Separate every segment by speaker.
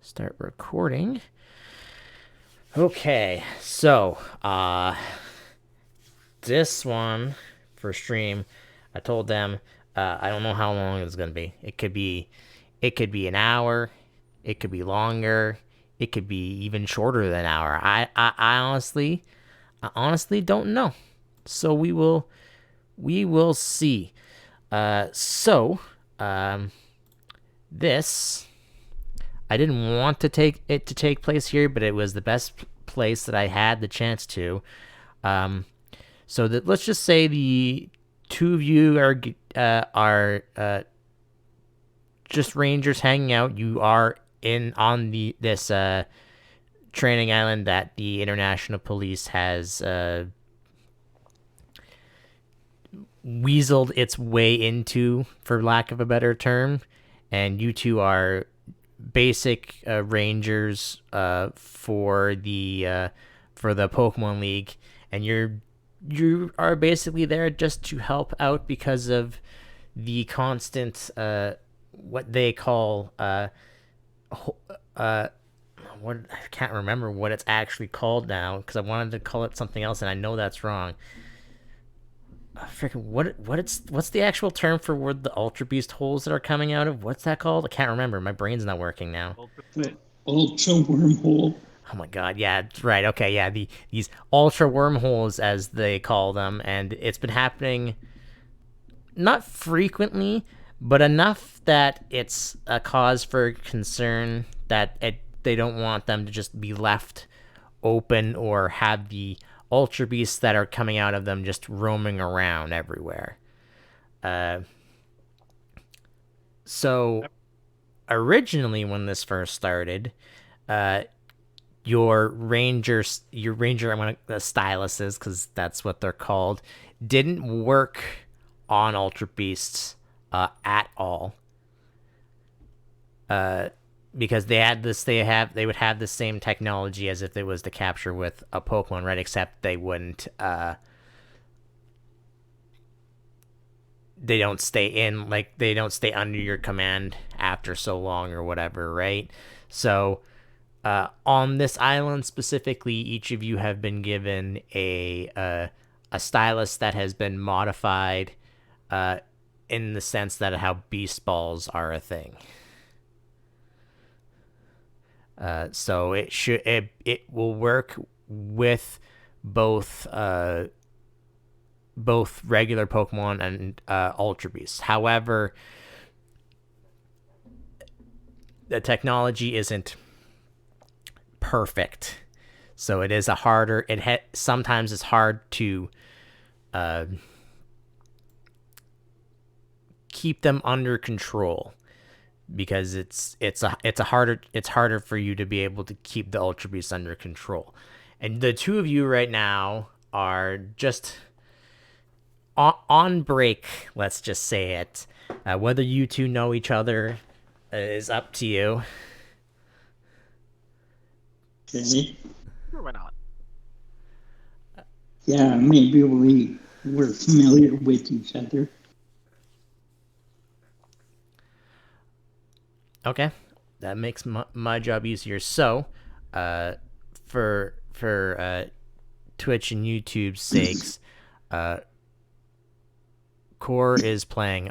Speaker 1: Start recording. Okay, so this one for stream, I told them I don't know how long it's gonna be. It could be an hour, it could be longer, it could be even shorter than an hour. I honestly don't know. So we will see. So this I didn't want to take place here, but it was the best place that I had the chance to. So that let's just say the two of you are just rangers hanging out. You are in on this training island that the international police has weaseled its way into, for lack of a better term, and you two are basic rangers for the Pokemon League, and you are basically there just to help out because of the constant what they call what I can't remember what it's actually called now because I wanted to call it something else and I know that's wrong. Freaking what's the actual term for where the Ultra Beast holes that are coming out of? What's that called? I can't remember. My brain's not working now.
Speaker 2: The ultra wormhole.
Speaker 1: Oh my god, yeah, right. Okay, yeah, these ultra wormholes as they call them, and it's been happening not frequently, but enough that it's a cause for concern that they don't want them to just be left open or have the ultra beasts that are coming out of them just roaming around everywhere. Uh, so originally, when this first started, uh, your ranger, I'm gonna styluses because that's what they're called, didn't work on ultra beasts at all. Uh, because they would have the same technology as if it was to capture with a Pokemon, right? Except they don't stay in, like they don't stay under your command after so long or whatever, right? So on this island specifically, each of you have been given a stylus that has been modified uh, in the sense that how beast balls are a thing. So it will work with both both regular Pokemon and Ultra Beasts. However, the technology isn't perfect, so it is a harder. Sometimes it's hard to uh, keep them under control because it's harder for you to be able to keep the Ultra Beasts under control. And the two of you right now are just on break. Let's just say it. Whether you two know each other is up to you.
Speaker 2: Okay.
Speaker 3: Sure, why not?
Speaker 2: Yeah, maybe we're familiar with each other.
Speaker 1: Okay, that makes my job easier. So, for Twitch and YouTube's sakes, Core is playing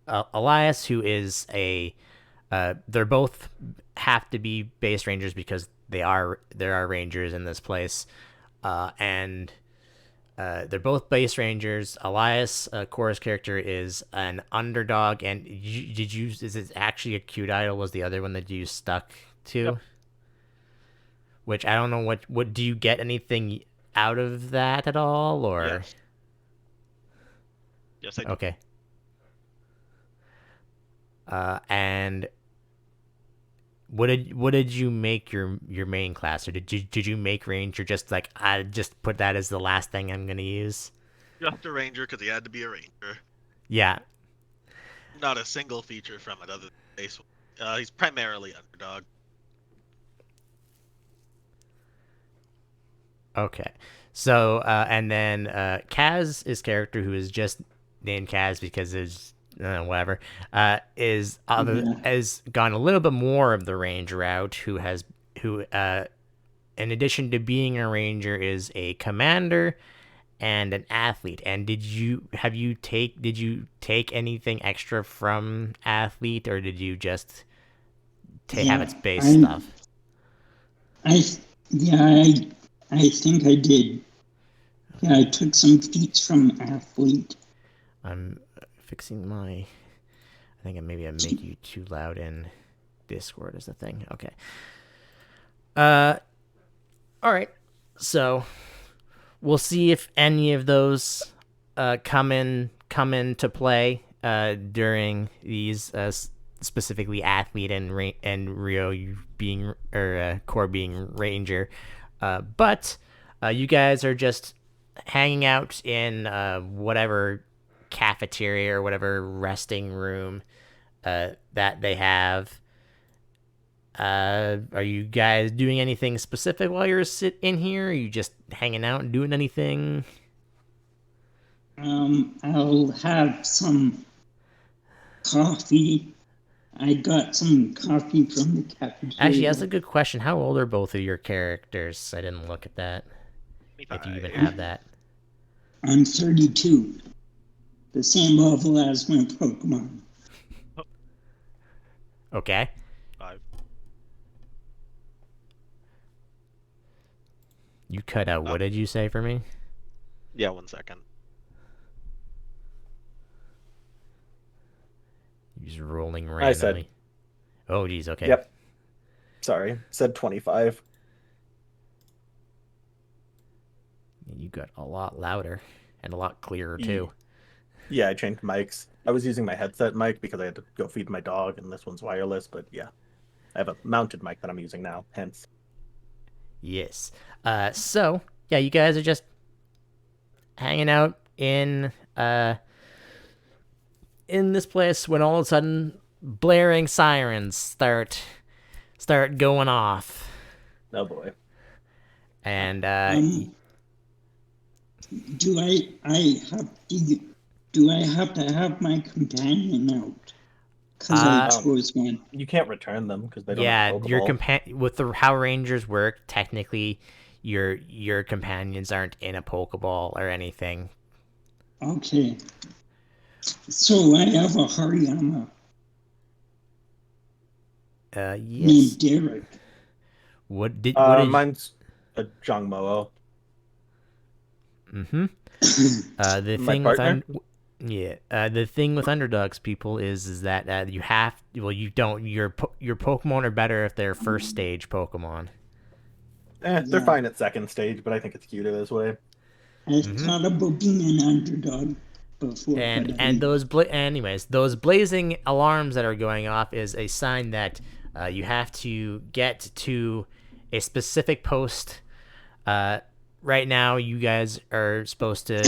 Speaker 1: Elias, who is a. They're both have to be base rangers because there are rangers in this place, and they're both base rangers. Elias, Core's character, is an underdog, and is it actually a cute idol? Was the other one that you stuck to?
Speaker 3: Yep.
Speaker 1: Which I don't know what do you get anything out of that at all, or
Speaker 3: Yes. Yes, I do.
Speaker 1: okay. And what did you make your main class, or did you make ranger just like I just put that as the last thing I'm gonna use?
Speaker 3: Just a ranger because he had to be a ranger.
Speaker 1: Yeah.
Speaker 3: Not a single feature from it other than base. He's primarily underdog.
Speaker 1: Okay. So and then Kaz is character who is just named Kaz because whatever, is other
Speaker 2: Yeah.
Speaker 1: has gone a little bit more of the ranger route. Who in addition to being a ranger is a commander and an athlete. And did you take anything extra from athlete, or did you just have
Speaker 2: Yeah.
Speaker 1: its base
Speaker 2: I,
Speaker 1: stuff?
Speaker 2: I, yeah, I think I did. Yeah, I took some feats from athlete.
Speaker 1: I'm fixing my. I think maybe I make you too loud in Discord is the thing. Okay. Uh. All right. So we'll see if any of those come into play during these specifically athlete and Rio being or core being ranger, but you guys are just hanging out in whatever cafeteria or whatever resting room that they have. Are you guys doing anything specific while you're sit in here? Are you just hanging out and doing anything?
Speaker 2: I'll have some coffee. I got some coffee from the
Speaker 1: Actually, that's
Speaker 2: cafeteria.
Speaker 1: a good question. How old are both of your characters? I didn't look at that. If you even
Speaker 3: 25.
Speaker 1: have that.
Speaker 2: I'm 32, the same level as my Pokemon.
Speaker 3: Oh,
Speaker 1: Okay.
Speaker 3: 5.
Speaker 1: You cut out. What did you say for me?
Speaker 3: Yeah, 1 second.
Speaker 1: You're just rolling
Speaker 4: I said,
Speaker 1: randomly. Oh, geez. Okay.
Speaker 4: yep. Sorry, said 25.
Speaker 1: You got a lot louder and a lot clearer
Speaker 4: Ye-
Speaker 1: too.
Speaker 4: Yeah, I changed mics. I was using my headset mic because I had to go feed my dog, and this one's wireless. But yeah, I have a mounted mic that I'm using now. Hence,
Speaker 1: Yes. So yeah, you guys are just hanging out in this place when all of a sudden blaring sirens start going off,
Speaker 4: oh boy.
Speaker 1: and
Speaker 2: Um, do I have to do I have to have my companion out? Because I
Speaker 1: uh
Speaker 2: chose one.
Speaker 4: You can't return them because they don't have a
Speaker 1: yeah, your
Speaker 4: Pokeball.
Speaker 1: with the how rangers work, technically your companions aren't in a pokeball or anything.
Speaker 2: Okay. So I have a Hariyama
Speaker 1: Yes.
Speaker 2: named Derek.
Speaker 1: What did
Speaker 4: Mine's a Jongmo.
Speaker 1: mm-hmm. The
Speaker 4: My
Speaker 1: thing with
Speaker 4: partner.
Speaker 1: yeah, the thing with underdogs people is that you have you don't your Pokemon are better if they're first stage Pokemon.
Speaker 4: They're
Speaker 2: Yeah,
Speaker 4: fine at second stage, but I think it's cuter this way.
Speaker 2: I
Speaker 1: Mm-hmm.
Speaker 2: thought about being an underdog before,
Speaker 1: And
Speaker 2: but I
Speaker 1: anyways, those blazing alarms that are going off is a sign that you have to get to a specific post. Right now, you guys are supposed to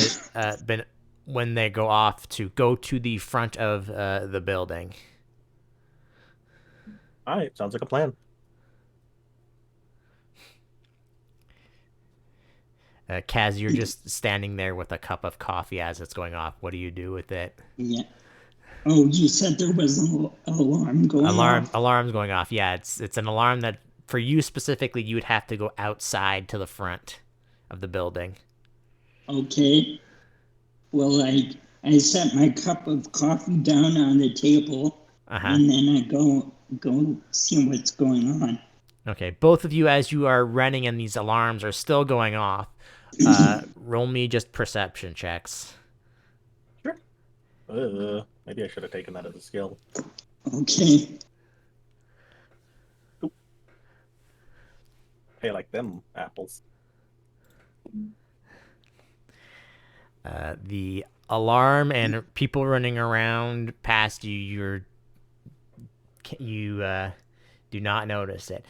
Speaker 1: been when they go off to go to the front of the building.
Speaker 4: All right, sounds like a plan.
Speaker 1: Kaz, you're just standing there with a cup of coffee as it's going off. What do you do with it?
Speaker 2: yeah. Oh, you said there was an alarm going off?
Speaker 1: Alarm's going off. Yeah, it's an alarm that for you specifically you would have to go outside to the front of the building.
Speaker 2: Okay. Well, I set my cup of coffee down on the table,
Speaker 1: Uh-huh.
Speaker 2: and then I go see what's going on.
Speaker 1: Okay, both of you as you are running and these alarms are still going off. Roll me just perception checks.
Speaker 4: Sure. Maybe I should have taken that as a skill.
Speaker 2: Okay.
Speaker 4: Hey, like them apples.
Speaker 1: The alarm and people running around past you, you do not notice it.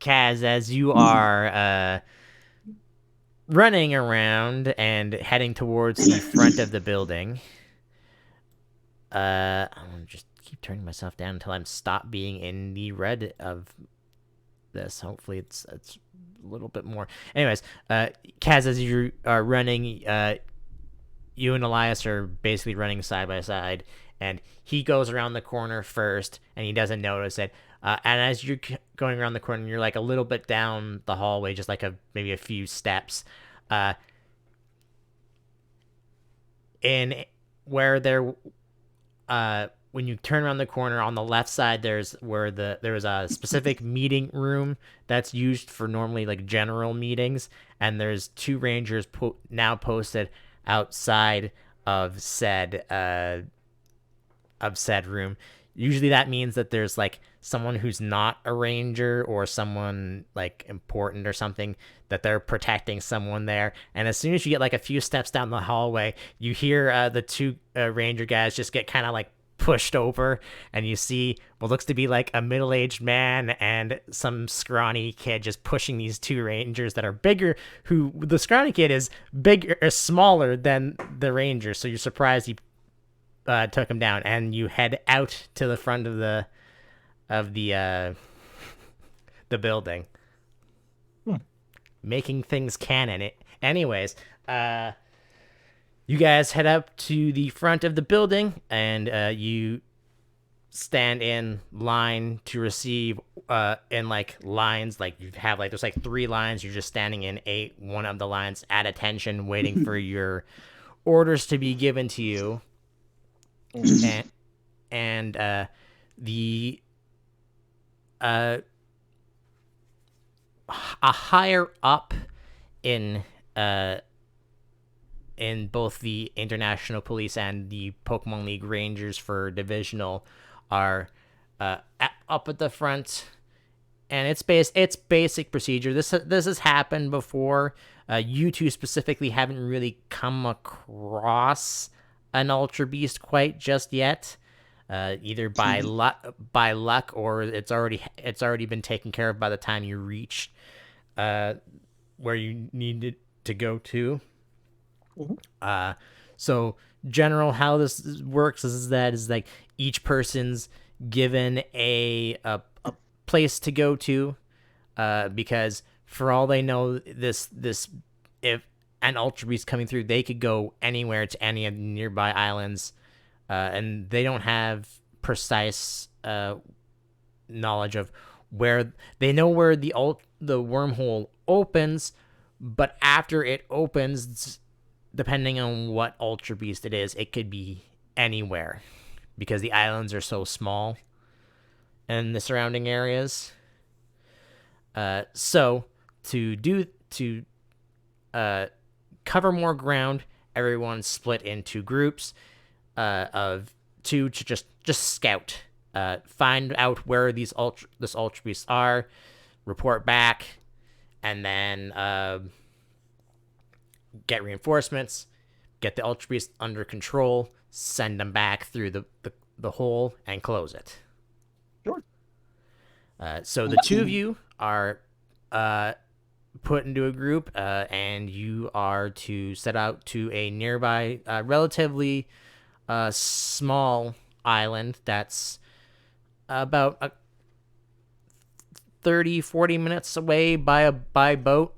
Speaker 1: Kaz, as you are running around and heading towards the front of the building, I'm gonna just keep turning myself down until I'm stop being in the red of this. Hopefully, it's a little bit more. Anyways, Kaz, as you are running, you and Elias are basically running side by side, and he goes around the corner first, and he doesn't notice it. And as you're going around the corner, you're like a little bit down the hallway, just like maybe a few steps. In where there, when you turn around the corner on the left side, there's a specific meeting room that's used for normally like general meetings, and there's two rangers now posted outside of said room. Usually that means that there's like someone who's not a ranger or someone like important or something, that they're protecting someone there. And as soon as you get like a few steps down the hallway, you hear the two ranger guys just get kind of like pushed over, and you see what looks to be like a middle-aged man and some scrawny kid just pushing these two rangers that are bigger, who the scrawny kid is bigger or smaller than the ranger, so you're surprised he took him down. And you head out to the front of the building, making things canon. Anyways, you guys head up to the front of the building, and you stand in line to receive in like lines. Like you have like there's like 3 lines. You're just standing in one of the lines at attention, waiting for your orders to be given to you. And the a higher up in both the International Police and the Pokemon League Rangers for Divisional are up at the front, and it's basic procedure. This has happened before. You two specifically haven't really come across an Ultra Beast quite just yet, either by luck or it's already been taken care of by the time you reach where you needed to go to. So general how this works is like each person's given a place to go to, because for all they know, this if an Ultra Beast coming through, they could go anywhere to any of the nearby islands, and they don't have precise knowledge of where. They know where the wormhole opens, but after it opens, depending on what Ultra Beast it is, it could be anywhere, because the islands are so small and the surrounding areas. So to cover more ground, everyone split into groups of 2 to just scout, find out where this Ultra Beasts are, report back, and then get reinforcements, get the Ultra Beast under control, send them back through the hole, and close it.
Speaker 4: Sure.
Speaker 1: So the 2 of you are put into a group, and you are to set out to a nearby, relatively small island that's about 30-40 minutes away by boat.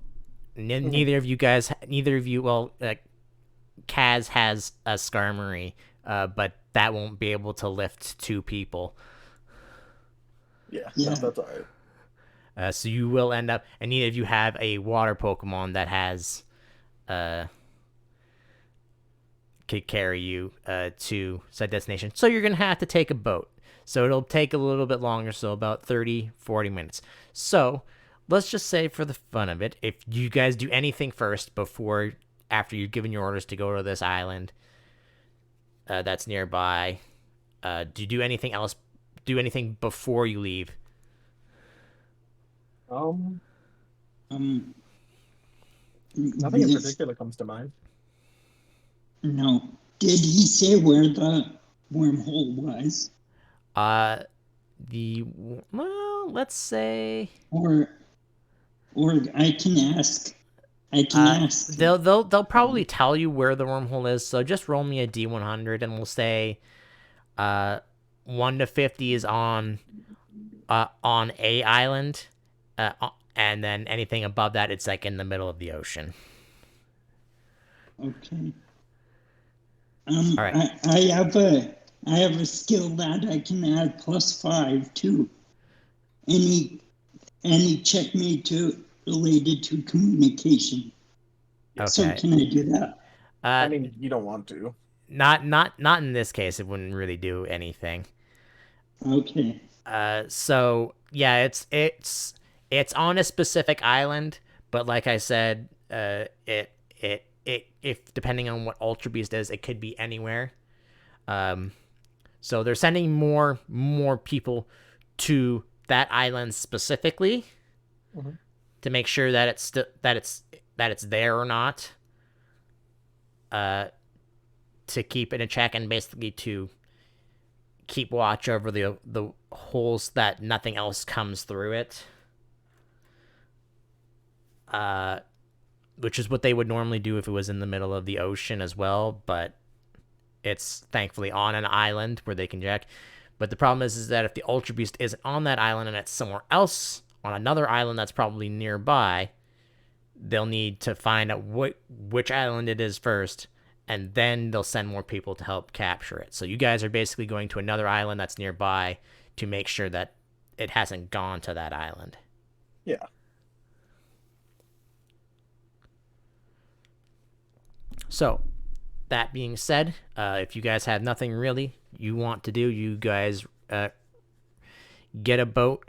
Speaker 1: Neither of you, well, Kaz has a Skarmory, but that won't be able to lift 2 people.
Speaker 4: Yeah. That's all right.
Speaker 1: So you will end up, and neither of you have a water Pokemon that has could carry you to said destination. So you're gonna have to take a boat. So it'll take a little bit longer, so about 30-40 minutes. So let's just say, for the fun of it, if you guys do anything first after you've given your orders to go to this island that's nearby, do you do anything else? Do anything before you leave?
Speaker 4: Nothing in particular comes to mind.
Speaker 2: No. Did he say where the wormhole was?
Speaker 1: Let's say,
Speaker 2: or I can ask. Ask.
Speaker 1: They'll probably tell you where the wormhole is. So just roll me a D100, and we'll say 1 to 50 is on a island, and then anything above that, it's like in the middle of the ocean.
Speaker 2: Okay.
Speaker 1: All right.
Speaker 2: I have a skill that I can add +5 to any checkmate related to communication. So
Speaker 1: Okay.
Speaker 2: can I do that?
Speaker 4: I
Speaker 1: Uh,
Speaker 4: mean, you don't want to.
Speaker 1: not in this case. It wouldn't really do anything.
Speaker 2: Okay.
Speaker 1: So yeah, it's on a specific island, but like I said, it if depending on what Ultra Beast is, it could be anywhere. Um, so they're sending more people to that island specifically
Speaker 4: Mhm.
Speaker 1: to make sure that it's there or not. Uh, to keep it in check and basically to keep watch over the holes that nothing else comes through it. Uh, which is what they would normally do if it was in the middle of the ocean as well, but it's thankfully on an island where they can check. But the problem is that if the Ultra Beast isn't on that island and it's somewhere else on another island that's probably nearby, they'll need to find out which island it is first, and then they'll send more people to help capture it. So you guys are basically going to another island that's nearby to make sure that it hasn't gone to that island.
Speaker 4: Yeah.
Speaker 1: So, that being said, if you guys have nothing really you want to do, you guys get a boat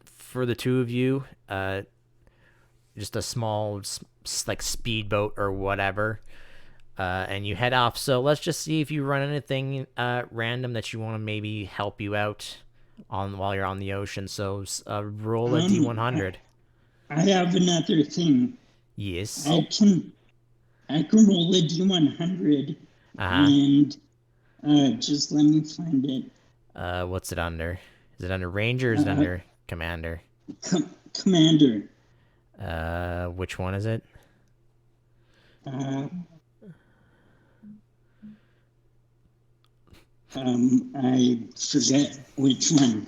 Speaker 1: for the two of you, just a small like speedboat or whatever, and you head off. So let's just see if you run anything random that you want to maybe help you out on while you're on the ocean. So roll a D100.
Speaker 2: I have another thing.
Speaker 1: Yes.
Speaker 2: I can roll a D100
Speaker 1: Uh-huh.
Speaker 2: and just let me find it.
Speaker 1: What's it under? Is it under Ranger or is it under Commander?
Speaker 2: Commander.
Speaker 1: Which one is it?
Speaker 2: I forget which one.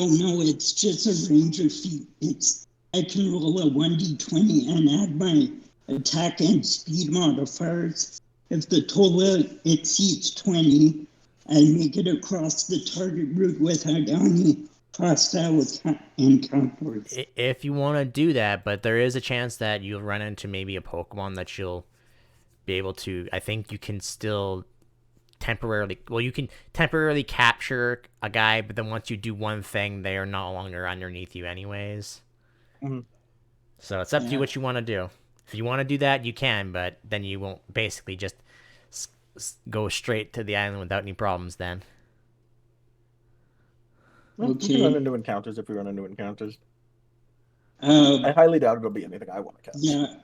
Speaker 2: Oh no, it's just a ranger feat. I can roll a 1d20 and add my attack and speed modifiers. If the total exceeds 20, I make it across the target route without any hostile encounters.
Speaker 1: If you want to do that, but there is a chance that you'll run into maybe a Pokemon that you'll be able to. I think you can still you can temporarily capture a guy, but then once you do one thing, they are no longer underneath you anyways.
Speaker 4: Mhm.
Speaker 1: So it's up to you what you want to do. If you want to do that, you can, but then you won't basically just go straight to the island without any problems then.
Speaker 4: Well,
Speaker 2: Okay.
Speaker 4: we can run into encounters if we run into encounters. I
Speaker 2: Uh,
Speaker 4: highly doubt it'll be anything I want to catch.
Speaker 2: yeah.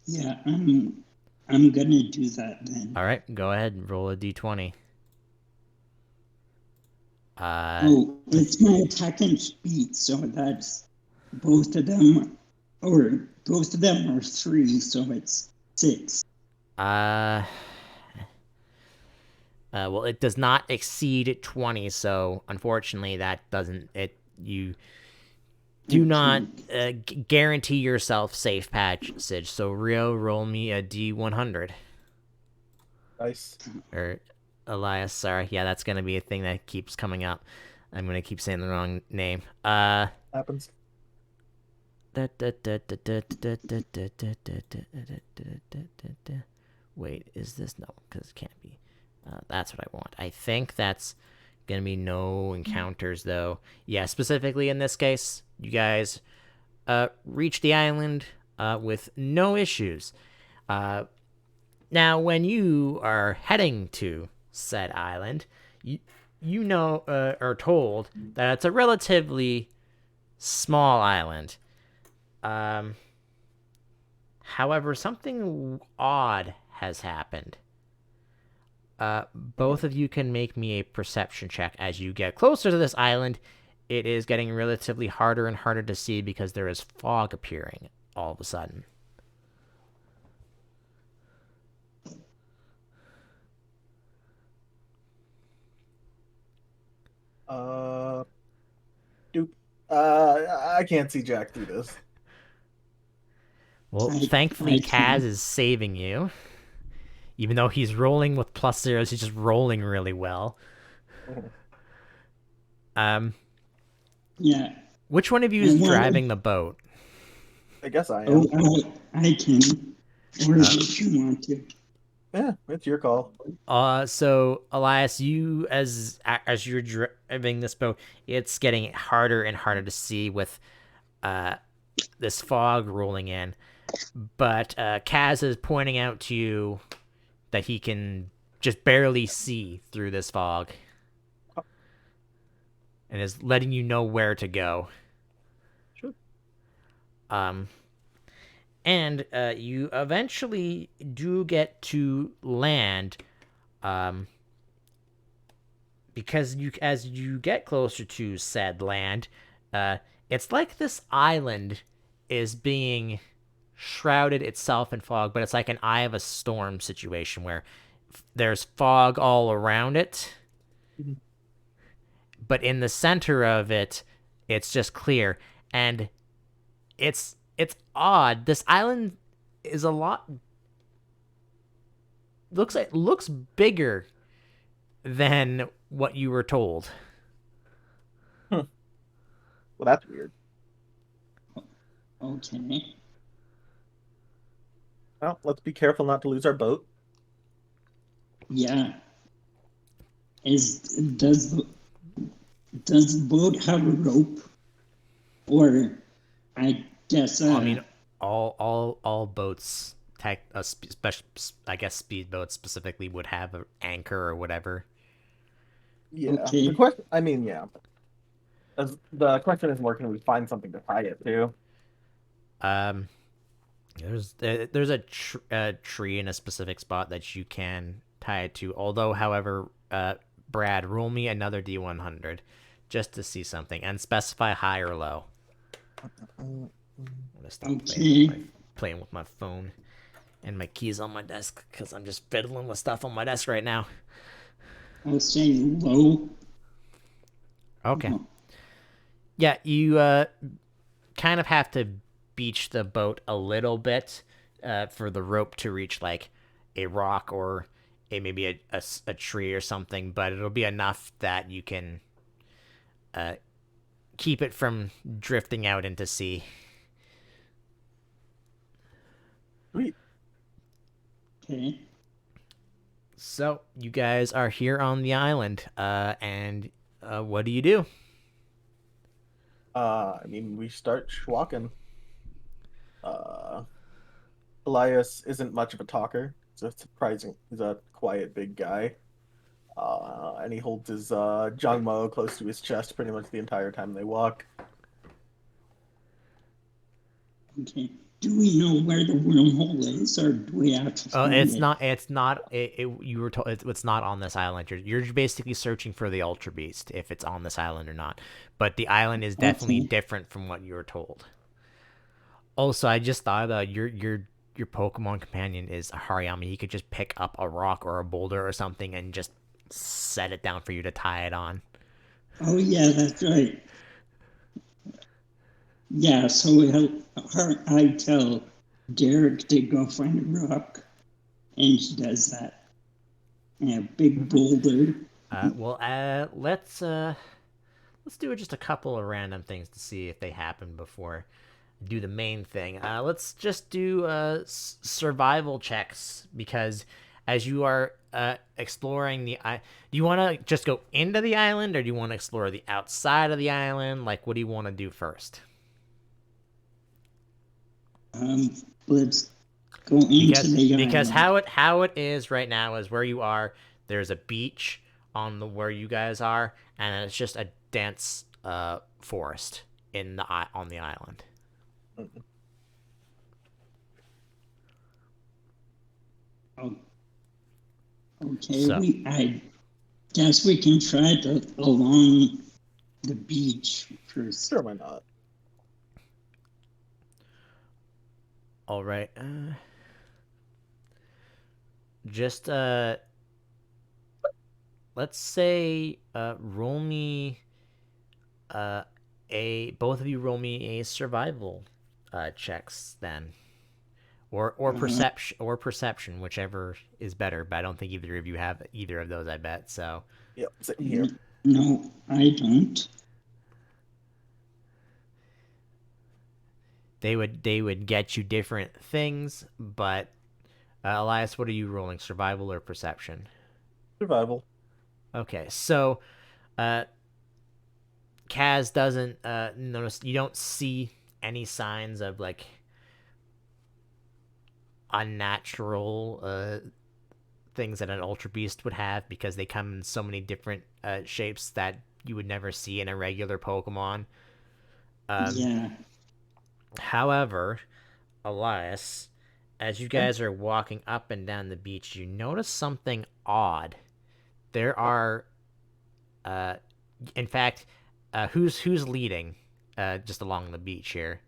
Speaker 2: Yeah, I'm gonna do that then.
Speaker 1: All right, go ahead and roll a d20.
Speaker 2: Oh, it's my attack and speed, so that's both of them, or both of them are 3, so it's 6.
Speaker 1: Well, it does not exceed 20, so unfortunately, that doesn't it. You do not guarantee yourself safe passage. So Rio, roll me a D100.
Speaker 4: Nice.
Speaker 1: Or Elias, sorry, yeah, that's gonna be a thing that keeps coming up. I'm gonna keep saying the wrong name.
Speaker 4: Happens.
Speaker 1: Wait, is this no? Because it can't be. That's what I want. I think that's gonna be no encounters though. Yeah, specifically in this case, you guys reach the island with no issues. Now, when you are heading to said island, you know are told that it's a relatively small island. However, something odd has happened. Both of you can make me a perception check as you get closer to this island. It is getting relatively harder and harder to see because there is fog appearing all of a sudden.
Speaker 4: Uh, Dupe. I can't see Jack through this.
Speaker 1: Well,
Speaker 2: I
Speaker 1: thankfully, Kaz
Speaker 2: can.
Speaker 1: is saving you. Even though he's rolling with plus zeros, he's just rolling really well.
Speaker 4: Mhm.
Speaker 1: Um,
Speaker 2: Yeah.
Speaker 1: which one of you
Speaker 2: I
Speaker 1: is
Speaker 2: want to.
Speaker 1: driving the boat?
Speaker 4: I guess I
Speaker 2: Oh,
Speaker 4: am.
Speaker 2: I can. Or
Speaker 1: Uh,
Speaker 2: if you want to.
Speaker 4: Yeah, it's your call.
Speaker 1: so Elias, you as you're driving this boat, it's getting harder and harder to see with uh this fog rolling in. But Kaz is pointing out to you that he can just barely see through this fog, and is letting you know where to go.
Speaker 4: Sure.
Speaker 1: Um, and you eventually do get to land. Um, because you, as you get closer to said land, uh, it's like this island is being shrouded itself in fog, but it's like an eye of a storm situation where there's fog all around it,
Speaker 4: Mhm.
Speaker 1: but in the center of it, it's just clear. And it's odd. This island is a lot looks bigger than what you were told.
Speaker 4: Hmm. Well, that's weird.
Speaker 2: Okay.
Speaker 4: Well, let's be careful not to lose our boat.
Speaker 2: Yeah. Is does the boat have a rope? Or I guess
Speaker 1: I mean, all boats, special, I guess speedboats specifically would have an anchor or whatever.
Speaker 4: Yeah. The
Speaker 2: okay.
Speaker 4: question, I mean, yeah. The question is more, can we find something to tie it to?
Speaker 1: Um, there's a tree in a specific spot that you can tie it to. Although, however, Brad, roll me another D100 just to see something and specify high or low.
Speaker 4: Mm,
Speaker 1: I'm gonna stop
Speaker 2: Okay.
Speaker 1: playing with my phone and my keys on my desk because I'm just fiddling with stuff on my desk right now.
Speaker 2: I'll say low.
Speaker 1: Okay.
Speaker 2: Oh,
Speaker 1: Yeah, you kind of have to beach the boat a little bit for the rope to reach like a rock or maybe a tree or something, but it'll be enough that you can uh, keep it from drifting out into sea.
Speaker 4: sweet.
Speaker 2: okay.
Speaker 1: So you guys are here on the island, and what do you do?
Speaker 4: I mean, we start schwalking. Uh, Elias isn't much of a talker. He's a quiet big guy. And he holds his Jangmo close to his chest pretty much the entire time they walk.
Speaker 2: Okay. Do we know where the wormhole is, or do we have to find
Speaker 1: It's
Speaker 2: it?
Speaker 1: not. It's not. You were told it's not on this island. You're basically searching for the Ultra Beast if it's on this island or not. But the island is definitely
Speaker 2: Okay.
Speaker 1: different from what you were told. Also, I just thought your Pokemon companion is a Hariyama. He could just pick up a rock or a boulder or something and just set it down for you to tie it on.
Speaker 2: Oh yeah, that's right. Yeah. So I tell Derek to go find a rock, and he does that. And a big
Speaker 1: Mm-hmm.
Speaker 2: boulder.
Speaker 1: Let's do just a couple of random things to see if they happen before do the main thing. Let's just do survival checks because as you are exploring do you want to just go into the island or do you want to explore the outside of the island? Like, what do you want to do first?
Speaker 2: Um, let's go into
Speaker 1: Because
Speaker 2: the
Speaker 1: because
Speaker 2: island.
Speaker 1: how it is right now is where you are. There's a beach on the where you guys are, and it's just a dense forest in the on the island.
Speaker 2: Oh, okay.
Speaker 1: So,
Speaker 2: I guess we can try along the beach first.
Speaker 4: Sure, why not?
Speaker 1: all right. Just let's say roll me both of you roll me a survival checks then. Or perception, whichever is better. But I don't think either of you have either of those. I bet so.
Speaker 4: Yep, sitting here.
Speaker 2: No, I don't.
Speaker 1: They would get you different things, but Elias, what are you rolling? Survival or perception?
Speaker 4: Survival.
Speaker 1: Okay, so uh, Kaz doesn't notice. You don't see any signs of like unnatural things that an ultra beast would have because they come in so many different shapes that you would never see in a regular Pokemon.
Speaker 2: Yeah.
Speaker 1: However, Elias, as you
Speaker 4: Yeah.
Speaker 1: guys are walking up and down the beach, you notice something odd. There
Speaker 4: Oh,
Speaker 1: are, uh, in fact, who's leading, just along the beach here?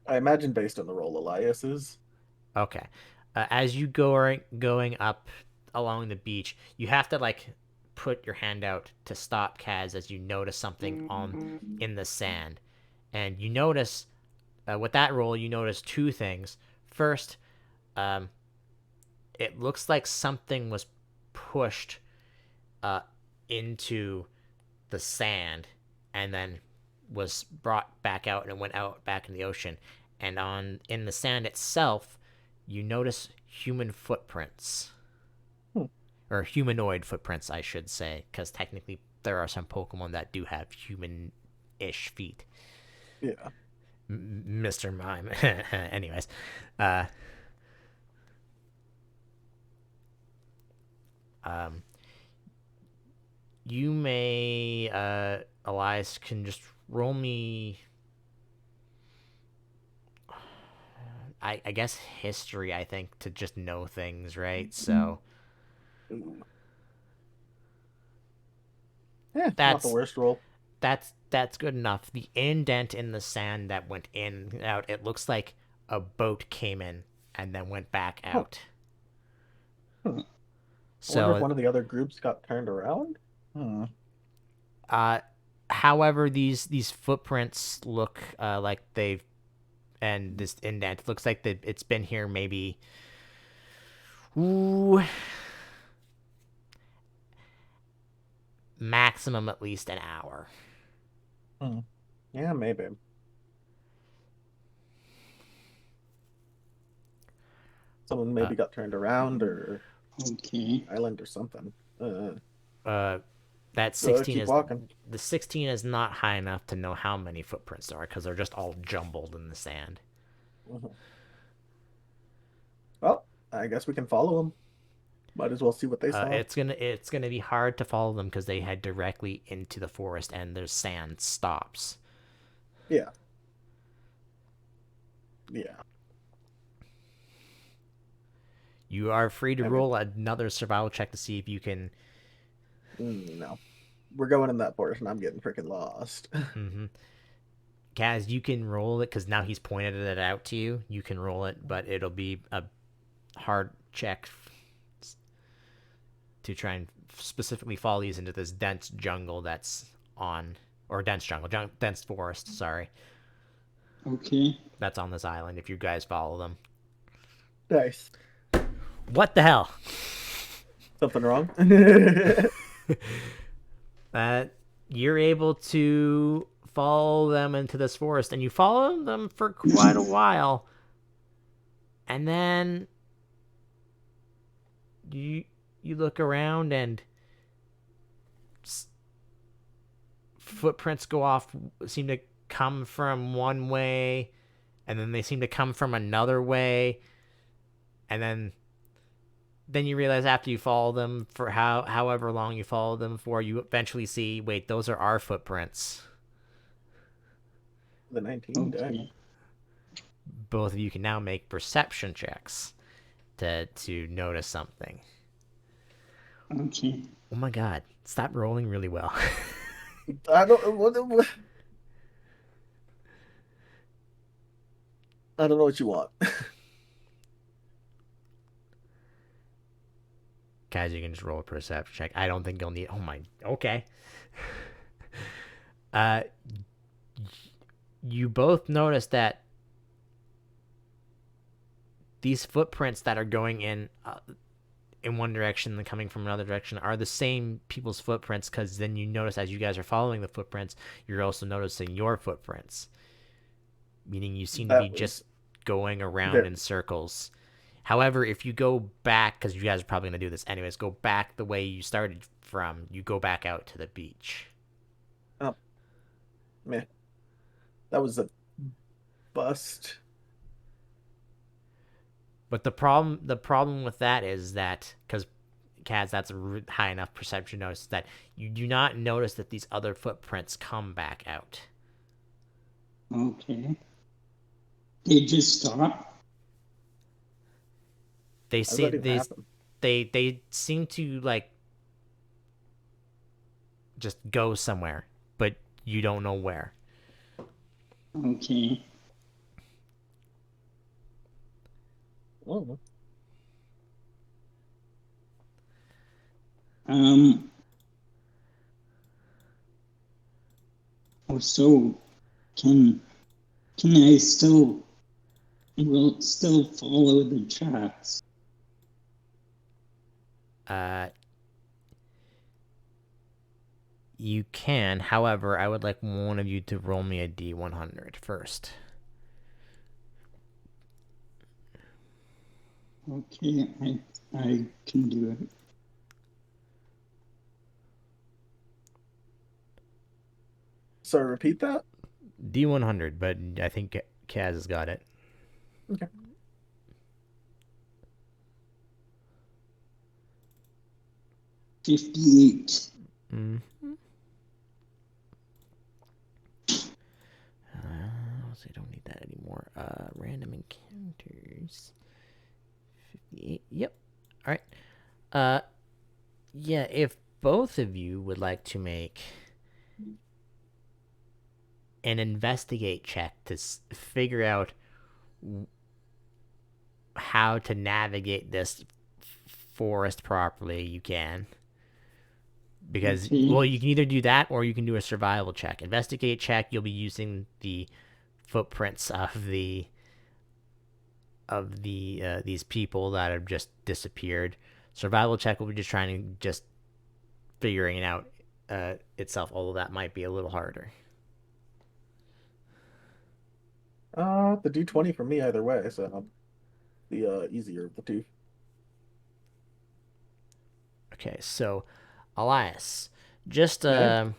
Speaker 4: I imagine based on the role Elias is.
Speaker 1: Okay. As you going up along the beach, you have to like put your hand out to stop Kaz as you notice something on in the sand, and you notice with that roll you notice two things. First, um, it looks like something was pushed uh, into the sand and then was brought back out and went out back in the ocean. And on in the sand itself, you notice human footprints
Speaker 4: Hmm.
Speaker 1: or humanoid footprints, I should say, because technically there are some Pokemon that do have human-ish feet.
Speaker 4: Yeah.
Speaker 1: Mr. Mime. Anyways, uh, um, you may, Elias, can just roll me. I guess history. I think to just know things, right? So
Speaker 4: Ooh. Yeah, not the
Speaker 1: that's
Speaker 4: worst role.
Speaker 1: that's good enough. The indent in the sand that went in and out. It looks like a boat came in and then went back
Speaker 4: Huh.
Speaker 1: out.
Speaker 4: Hmm. I wonder if
Speaker 1: So,
Speaker 4: one of the other groups got turned around. Hmm.
Speaker 1: uh, however, these footprints look like they've and this indent looks like that it's been here maybe ooh, maximum at least an hour.
Speaker 4: Hmm. Yeah, maybe. Someone
Speaker 1: Uh,
Speaker 4: maybe got turned around or
Speaker 2: Okay.
Speaker 4: island or something.
Speaker 1: uh, that 16
Speaker 4: Keep
Speaker 1: is
Speaker 4: walking.
Speaker 1: the 16 is not high enough to know how many footprints there are because they're just all jumbled in the sand.
Speaker 4: Mhm. Well, I guess we can follow them. Might as well see what they saw.
Speaker 1: It's gonna be hard to follow them because they head directly into the forest and there's sand stops.
Speaker 4: Yeah. Yeah.
Speaker 1: You are free to
Speaker 4: I mean,
Speaker 1: roll another survival check to see if you can.
Speaker 4: no. We're going in that portion. I'm getting freaking lost.
Speaker 1: Mm-hmm. Kaz, you can roll it because now he's pointed it out to you. You can roll it, but it'll be a hard check to try and specifically follow these into this dense jungle that's on, or dense jungle, dense forest. Sorry,
Speaker 2: Okay.
Speaker 1: that's on this island. If you guys follow them,
Speaker 4: Nice.
Speaker 1: what the hell?
Speaker 4: Something wrong?
Speaker 1: Uh, you're able to follow them into this forest, and you follow them for quite a while, and then you you look around and footprints go off, seem to come from one way, and then they seem to come from another way, and then you realize after you follow them for however long you follow them for, you eventually see, wait, those are our footprints.
Speaker 4: The 19, dang.
Speaker 2: Okay.
Speaker 1: Both of you can now make perception checks to notice something.
Speaker 2: Okay.
Speaker 1: Oh my god, stop rolling really well.
Speaker 4: I don't. I don't know what you want.
Speaker 1: Guys, you can just roll a perception check. I don't think you'll need. Oh my. Okay. Uh, you both notice that these footprints that are going in one direction and coming from another direction are the same people's footprints, because then you notice as you guys are following the footprints, you're also noticing your footprints, meaning you seem to be
Speaker 4: That
Speaker 1: just
Speaker 4: was
Speaker 1: going around
Speaker 4: very.
Speaker 1: in circles. However, if you go back, because you guys are probably going to do this anyways, go back the way you started from, you go back out to the beach.
Speaker 4: Oh, man. That was a bust.
Speaker 1: But the problem with that is that, because Kaz, that's a high enough perception notice, that you do not notice that these other footprints come back out.
Speaker 2: Okay. They just stop.
Speaker 1: They
Speaker 4: How does
Speaker 1: see
Speaker 4: that even happen?
Speaker 1: they seem to like just go somewhere, but you don't know where.
Speaker 2: Okay.
Speaker 4: Oh,
Speaker 2: Um. Oh, so can can I still will still follow the tracks?
Speaker 1: Uh, you can. However, I would like one of you to roll me a D100 first.
Speaker 2: Okay, I can do it.
Speaker 4: sorry, repeat that?
Speaker 1: D100, but I think Kaz has got it.
Speaker 4: Okay.
Speaker 2: 58.
Speaker 1: Mm-hmm. So I don't need that anymore. Random encounters. 58. Yep. All right. Yeah, if both of you would like to make an investigate check to figure out how to navigate this forest properly, you can. Because, well,
Speaker 2: Okay.
Speaker 1: you can either do that or you can do a survival check. Investigate check, you'll be using the footprints of these people that have just disappeared. Survival check will be just trying to just figuring it out itself, although that might be a little harder.
Speaker 4: The D20 for me either way, so the easier of the two.
Speaker 1: Okay, so Elias, just
Speaker 4: Okay.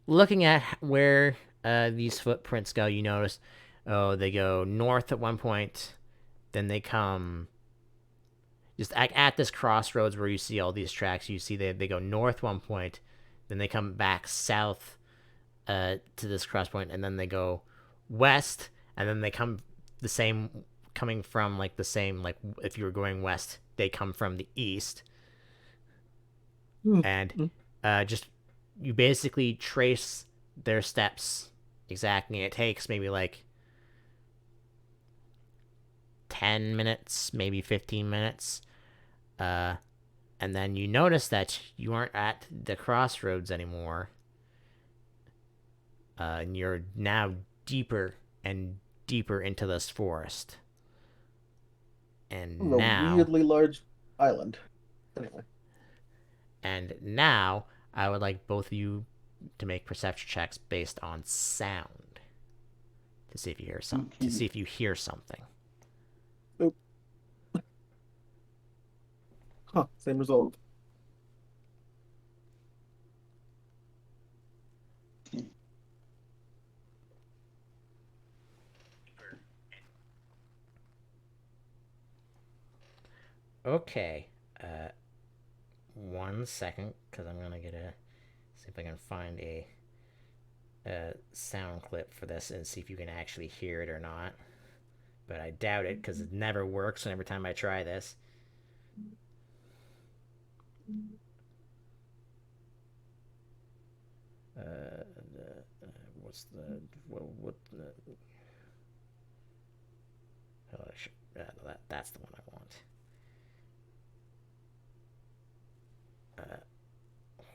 Speaker 1: looking at where these footprints go, you notice, oh, they go north at one point, then they come just at this crossroads where you see all these tracks. You see they go north one point, then they come back south to this cross point, and then they go west, and then they come the same coming from like the same, like if you were going west, they come from the east, and
Speaker 4: Mm.
Speaker 1: just you basically trace their steps exactly. It takes maybe like 10 minutes, maybe 15 minutes. Uh, and then you notice that you aren't at the crossroads anymore. And you're now deeper and deeper into this forest. And
Speaker 4: A
Speaker 1: now,
Speaker 4: weirdly large island. Anyway.
Speaker 1: and now, I would like both of you to make perception checks based on sound to see if you hear some, to
Speaker 2: Okay.
Speaker 1: see if you hear something.
Speaker 4: Oop. Huh, same result.
Speaker 1: Okay. Uh, 1 second, because I'm gonna see if I can find a sound clip for this and see if you can actually hear it or not. But I doubt it because it never works every time I try this. Uh, what's the what the? Oh, that's the one I want.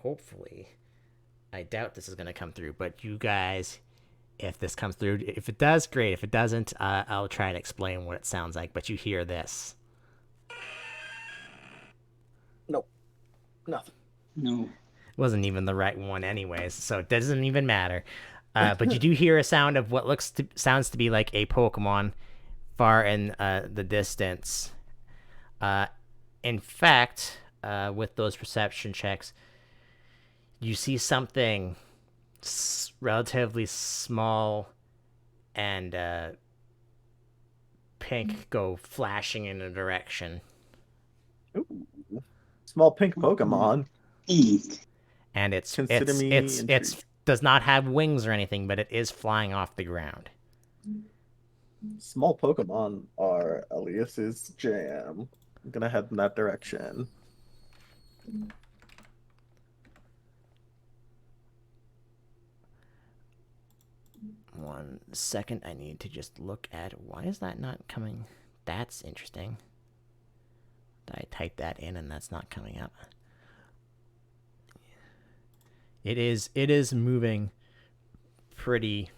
Speaker 1: hopefully, I doubt this is going to come through, but you guys, if this comes through, if it does, great. If it doesn't, I'll try to explain what it sounds like, but you hear this.
Speaker 4: Nope. Nothing.
Speaker 2: No.
Speaker 1: Wasn't even the right one anyways, so it doesn't even matter. But you do hear a sound of what sounds to be like a Pokemon far in the distance. In fact, with those perception checks, you see something relatively small and pink go flashing in a direction.
Speaker 4: Ooh. Small pink Pokemon.
Speaker 2: Pink.
Speaker 1: And it's
Speaker 4: Consider me intrigued.
Speaker 1: does not have wings or anything, but it is flying off the ground.
Speaker 4: Small Pokemon are Elias's jam. I'm gonna head in that direction.
Speaker 1: One second, I need to just look at why is that not coming? That's interesting. I typed that in and that's not coming up. It is moving pretty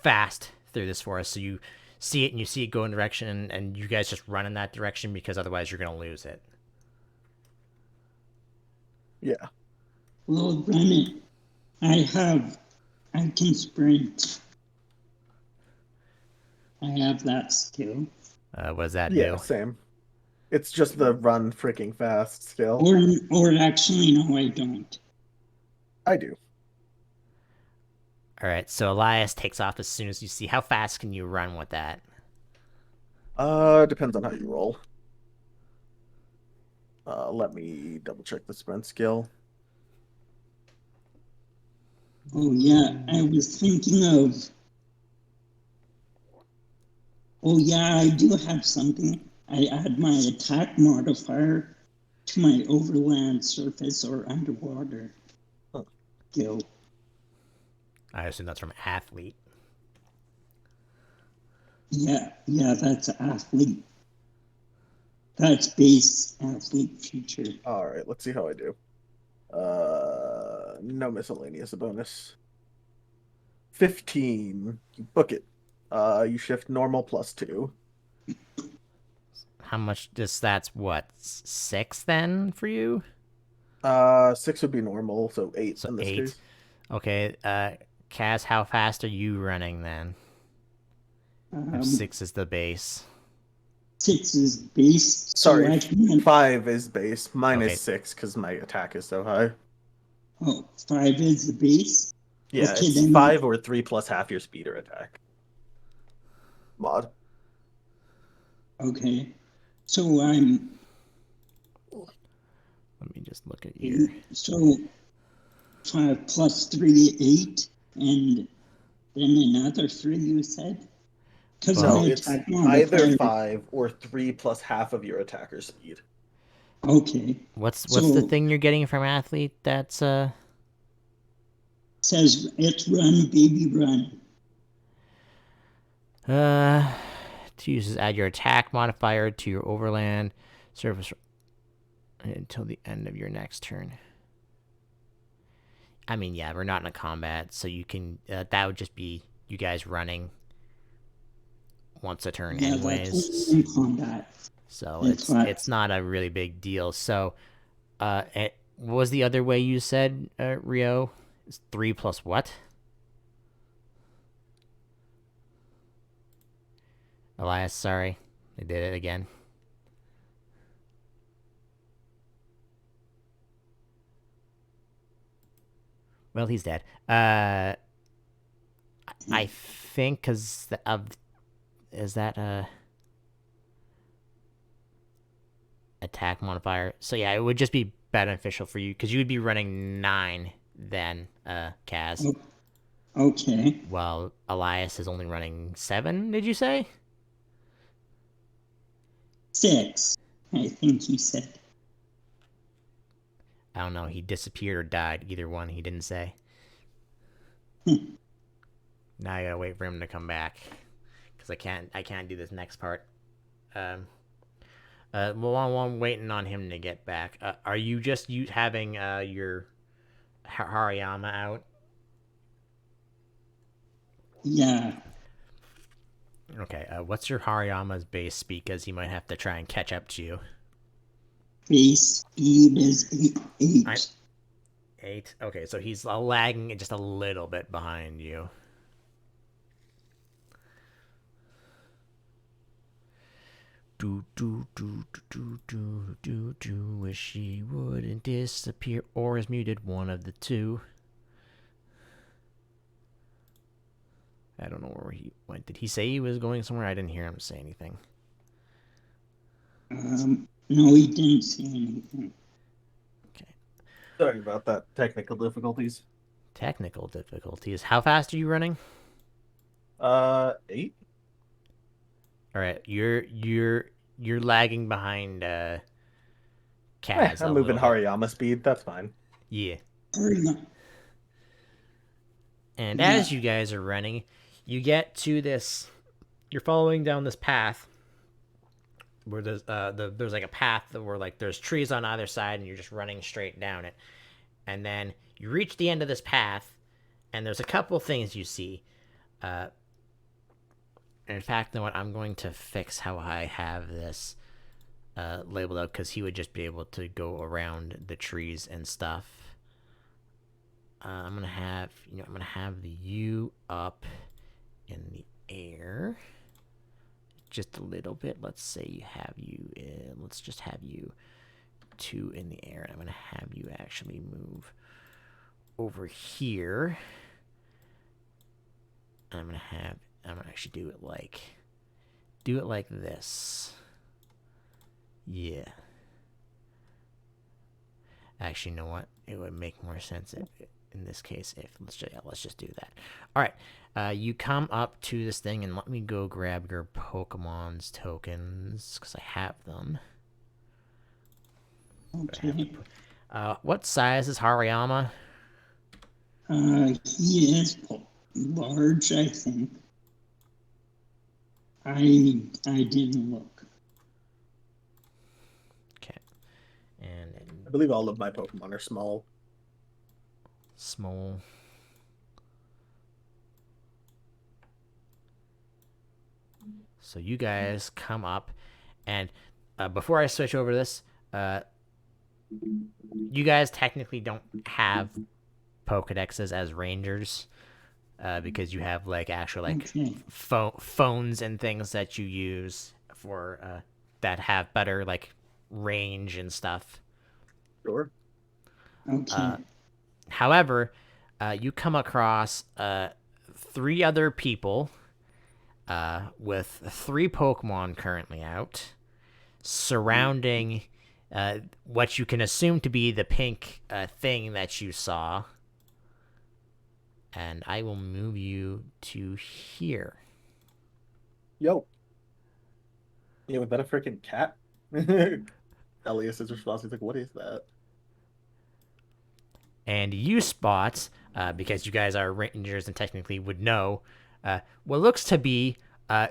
Speaker 1: fast through this forest, so you see it and you see it go in direction, and you guys just run in that direction because otherwise you're gonna lose it.
Speaker 4: Yeah.
Speaker 2: Well, Brennan, I can sprint. I have that skill.
Speaker 1: What does that
Speaker 4: Yeah,
Speaker 1: do?
Speaker 4: same. It's just the run freaking fast skill.
Speaker 2: Or actually, no, I don't.
Speaker 4: I do.
Speaker 1: All right, so Elias takes off as soon as you see. How fast can you run with that?
Speaker 4: Depends on how you roll. Let me double check the sprint skill.
Speaker 2: Oh yeah, I was thinking of. Oh yeah, I do have something. I add my attack modifier to my overland, surface, or underwater skill.
Speaker 1: I assume that's from athlete.
Speaker 2: Yeah, that's athlete. That's base athlete feature.
Speaker 4: All right, let's see how I do. No miscellaneous, a bonus. 15. You book it. You shift normal +2.
Speaker 1: How much does that's what 6 then for you?
Speaker 4: 6 would be normal, so 8
Speaker 1: So
Speaker 4: in this
Speaker 1: 8.
Speaker 4: case.
Speaker 1: Okay, Kaz, how fast are you running then? If 6 is the base.
Speaker 2: 6 is base.
Speaker 4: Sorry,
Speaker 2: So
Speaker 4: 5 is base. Mine
Speaker 1: Okay.
Speaker 4: is 6 because my attack is so high.
Speaker 2: 5 is the base.
Speaker 4: Yeah,
Speaker 2: Okay,
Speaker 4: it's
Speaker 2: then
Speaker 4: 5 or 3 plus half your speed or attack. Mod.
Speaker 2: Okay, so I'm.
Speaker 1: Let me just look at your.
Speaker 2: So 5 plus 3, 8, and then another 3. You said. Because
Speaker 1: Well,
Speaker 4: No, it's either 5 or 3 plus half of your attacker's speed.
Speaker 2: Okay.
Speaker 1: What's
Speaker 2: So
Speaker 1: the thing you're getting from athlete that's
Speaker 2: says it's run, baby, run.
Speaker 1: to use add your attack modifier to your overland surface until the end of your next turn. I mean, yeah, we're not in a combat, so you can that would just be you guys running once a turn
Speaker 2: Yeah,
Speaker 1: anyways.
Speaker 2: that's in combat.
Speaker 1: So
Speaker 2: It's fine.
Speaker 1: it's not a really big deal. So what was the other way you said, Rio? It's 3 plus what? Elias, sorry. I did it again. Well, he's dead. I think because of is that attack modifier. So yeah, it would just be beneficial for you because you would be running 9 then, Kaz.
Speaker 2: Okay.
Speaker 1: While Elias is only running 7. Did you say?
Speaker 2: 6, I think you said.
Speaker 1: I don't know. He disappeared or died. Either one. He didn't say. Now I gotta wait for him to come back because I can't do this next part. Well, while I'm waiting on him to get back, are you just having your Hariyama out?
Speaker 2: Yeah,
Speaker 1: Okay. What's your Hariyama's base speed? Because he might have to try and catch up to you.
Speaker 2: base speed is
Speaker 1: I,
Speaker 2: 8.
Speaker 1: 8. Okay, so he's lagging just a little bit behind you. Do do do do do do do. Wish he wouldn't disappear or is muted. One of the two. I don't know where he went. Did he say he was going somewhere? I didn't hear him say anything.
Speaker 2: No, he didn't say anything.
Speaker 1: Okay.
Speaker 4: Sorry about that. Technical difficulties.
Speaker 1: Technical difficulties. How fast are you running?
Speaker 4: 8.
Speaker 1: All right, you're lagging behind Kaz a
Speaker 4: I'm moving
Speaker 1: little bit.
Speaker 4: Hariyama speed. That's fine.
Speaker 1: Yeah.
Speaker 2: Hariyama.
Speaker 1: And
Speaker 2: Yeah.
Speaker 1: as you guys are running, you get to this. You're following down this path where there's like a path where like there's trees on either side, and you're just running straight down it. And then you reach the end of this path, and there's a couple things you see. In fact, you know what? I'm going to fix how I have this labeled out because he would just be able to go around the trees and stuff. I'm gonna have the U up in the air just a little bit. Let's say you have you. Let's just have you 2 in the air. I'm gonna have you actually move over here. I'm gonna actually do it like this. Yeah. Actually, you know what? It would make more sense in this case if let's just do that. All right. You come up to this thing and let me go grab your Pokemon's tokens because I have them.
Speaker 2: Okay.
Speaker 1: What size is Hariyama?
Speaker 2: He is large, I think. I didn't look.
Speaker 1: Okay. And
Speaker 4: I believe all of my Pokemon are small.
Speaker 1: small. So you guys come up, and before I switch over to this, you guys technically don't have Pokedexes as rangers because you have like actual like
Speaker 2: Okay.
Speaker 1: phones and things that you use for that have better like range and stuff.
Speaker 4: Sure.
Speaker 2: Okay.
Speaker 1: However, you come across 3 other people with 3 Pokemon currently out surrounding what you can assume to be the pink thing that you saw. And I will move you to here.
Speaker 4: Yo. Yeah, was that a freaking cat? Elias's response is like, what is that?
Speaker 1: And you spot, because you guys are rangers and technically would know, what looks to be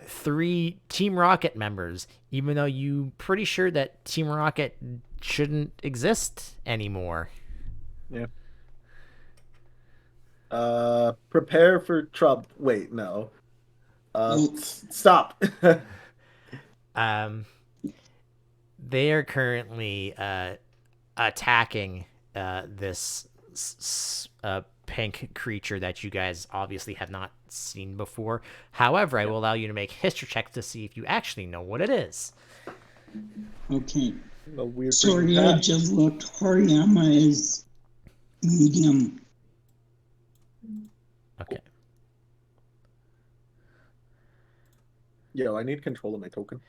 Speaker 1: 3 Team Rocket members, even though you pretty sure that Team Rocket shouldn't exist anymore.
Speaker 4: Yeah. Prepare for trouble. Wait, no. Stop.
Speaker 1: They are currently attacking this pink creature that you guys obviously have not seen before. However, I will allow you to make history checks to see if you actually know what it is.
Speaker 2: Okay.
Speaker 4: A weird
Speaker 2: Sorry, I just looked. Hariyama is medium.
Speaker 1: Okay.
Speaker 4: Yo, I need control of my token.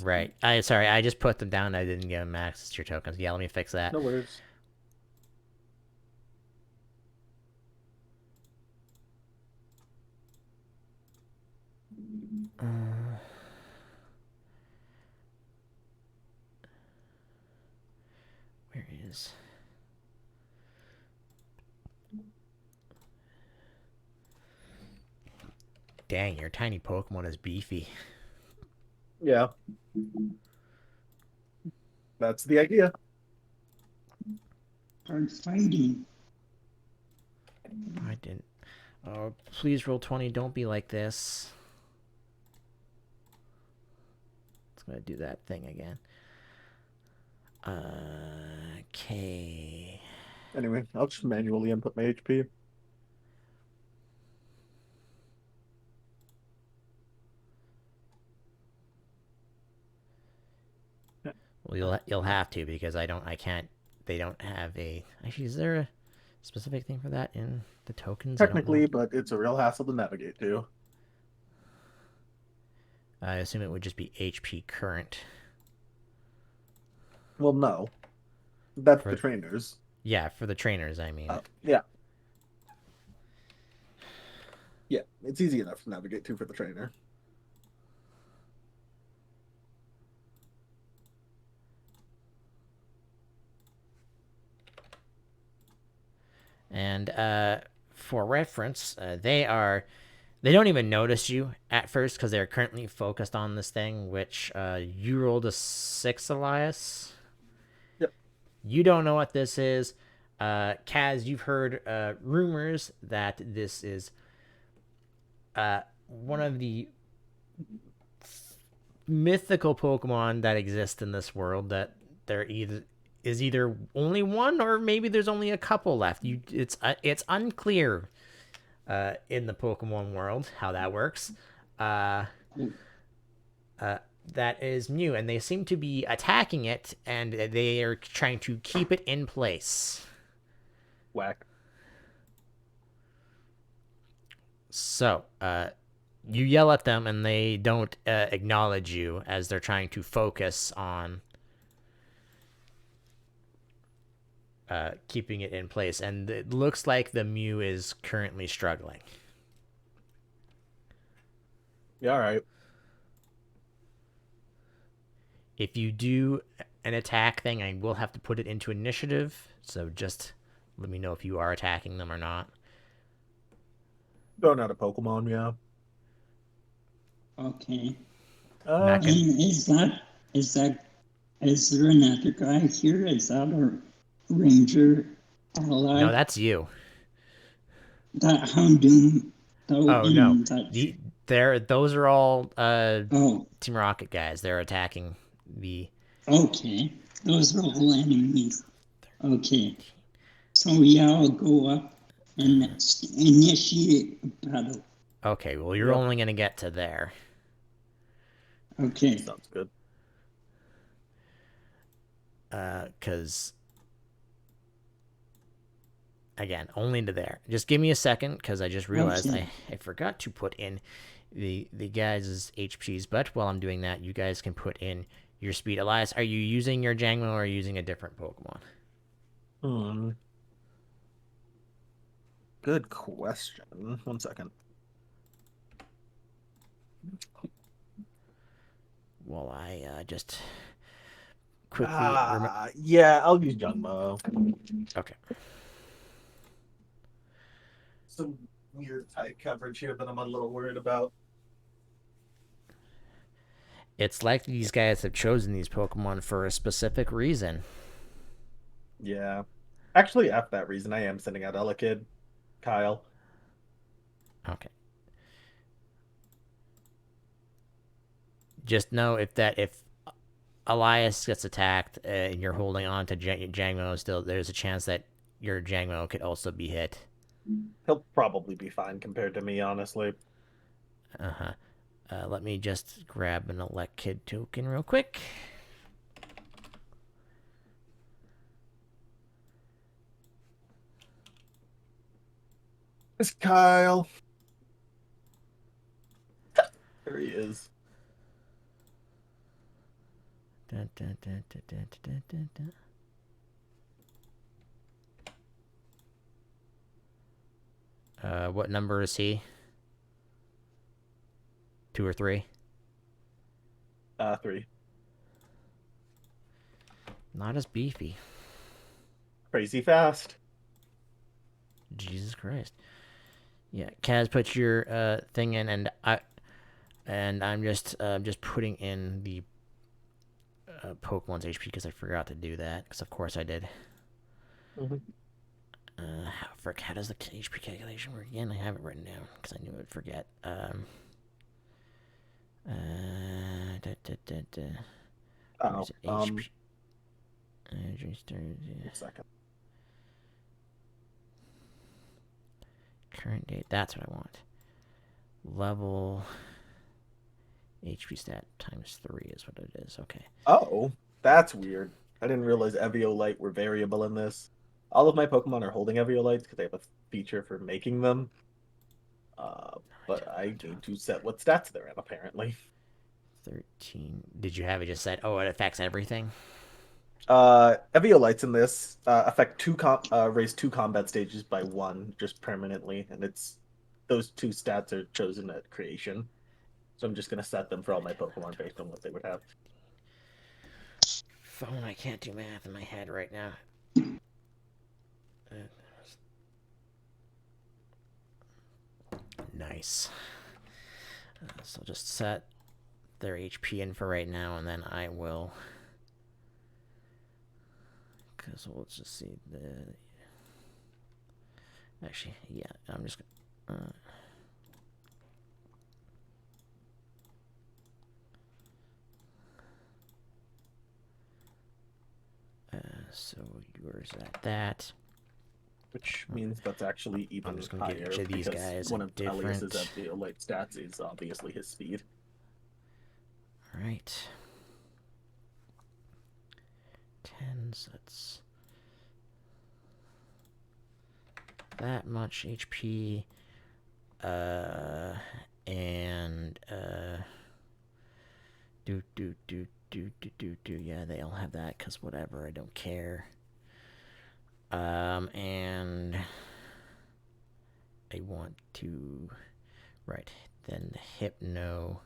Speaker 1: Right. Sorry, I just put them down. I didn't give them access to your tokens. Yeah, let me fix that.
Speaker 4: No worries.
Speaker 1: Where is... Dang, your tiny Pokemon is beefy.
Speaker 4: Yeah. That's the idea.
Speaker 2: Hard fighting.
Speaker 1: I didn't. Oh, please roll 20. Don't be like this. It's gonna do that thing again. Okay.
Speaker 4: Anyway, I'll just manually input my HP.
Speaker 1: Well, you'll have to because I can't. They don't have a. Actually, is there a specific thing for that in the tokens? I don't know.
Speaker 4: Technically, but it's a real hassle to navigate to.
Speaker 1: I assume it would just be HP current.
Speaker 4: Well, no. That's
Speaker 1: For
Speaker 4: the trainers.
Speaker 1: yeah, for the trainers, I mean.
Speaker 4: Yeah. Yeah, it's easy enough to navigate to for the trainer.
Speaker 1: And for reference, they don't even notice you at first because they're currently focused on this thing, which you rolled a 6, Elias.
Speaker 4: Yep.
Speaker 1: You don't know what this is. Kaz, you've heard rumors that this is one of the mythical Pokemon that exist in this world, that there is either only one or maybe there's only a couple left. It's unclear in the Pokemon world how that works. That is new, and they seem to be attacking it, and they are trying to keep it in place.
Speaker 4: Whack.
Speaker 1: So, you yell at them, and they don't acknowledge you as they're trying to focus on keeping it in place. And it looks like the Mew is currently struggling.
Speaker 4: Yeah, all right.
Speaker 1: If you do an attack thing, I will have to put it into initiative. So just let me know if you are attacking them or not.
Speaker 4: Going out of Pokemon, yeah.
Speaker 2: Okay.
Speaker 1: Not
Speaker 2: And
Speaker 1: gonna-
Speaker 2: is there another guy here? Is that a ranger ally?
Speaker 1: No, that's you.
Speaker 2: That Houndoom.
Speaker 1: Oh no, those are all
Speaker 2: Oh,
Speaker 1: Team Rocket guys. They're attacking the.
Speaker 2: okay. Those are all enemies. Okay. So yeah, I'll go up and initiate a battle.
Speaker 1: Okay, well you're only gonna get to there.
Speaker 2: Okay.
Speaker 4: Sounds good.
Speaker 1: Because again, only to there. Just give me a second, because I just realized
Speaker 2: Okay.
Speaker 1: I forgot to put in the guys' HPs. But while I'm doing that, you guys can put in your speed. Elias, are you using your Jangmo or are you using a different Pokemon?
Speaker 4: Good question. 1 second.
Speaker 1: Well, I just quickly
Speaker 4: Yeah, I'll use Jungmo.
Speaker 1: Okay.
Speaker 4: Some weird type coverage here that I'm a little worried about.
Speaker 1: It's like these guys have chosen these Pokemon for a specific reason.
Speaker 4: Yeah. Actually, after that reason, I am sending out Elekid. Kyle.
Speaker 1: Okay. Just know if Elias gets attacked and you're holding on to Jangmo still, there's a chance that your Jangmo could also be hit.
Speaker 4: He'll probably be fine compared to me, honestly.
Speaker 1: Let me just grab an Elekid token real quick.
Speaker 4: It's Kyle. There he is.
Speaker 1: Dun, dun, dun, dun, dun, dun, dun, dun. What number is he? 2 or 3?
Speaker 4: 3.
Speaker 1: Not as beefy.
Speaker 4: Crazy fast.
Speaker 1: Jesus Christ. Yeah, Kaz, put your thing in, and I'm just putting in the Pokemon's HP because I forgot to do that. Because of course I did.
Speaker 4: Mm-hmm.
Speaker 1: How does the HP calculation work again? I have it written down because I knew I'd forget. Where is it? HP.
Speaker 4: A second.
Speaker 1: Current date. That's what I want. Level HP stat times 3 is what it is. Okay.
Speaker 4: Oh, that's weird. I didn't realize Eviolite were variable in this. All of my Pokemon are holding Eviolites because they have a feature for making them. But I need to set what stats they're in, apparently.
Speaker 1: 13. Did you have it just set? Oh, it affects everything?
Speaker 4: Eviolites in this affect raise 2 combat stages by 1 just permanently, and it's those 2 stats are chosen at creation. So I'm just gonna set them for all my Pokemon based on what they would have.
Speaker 1: Phone, I can't do math in my head right now. Nice. So I'll just set their HP in for right now, and then I will. Because we'll just see the. Actually, yeah, I'm just gonna. So yours at that.
Speaker 4: Which means that's actually even
Speaker 1: I'm just gonna
Speaker 4: higher
Speaker 1: give each of these
Speaker 4: because
Speaker 1: guys
Speaker 4: one
Speaker 1: a
Speaker 4: of Elias's
Speaker 1: different.
Speaker 4: Eviolite stats is obviously his speed.
Speaker 1: All right. 10, so that's that much HP. And yeah, they all have that because whatever, I don't care. And I want to, right, then the Hypno,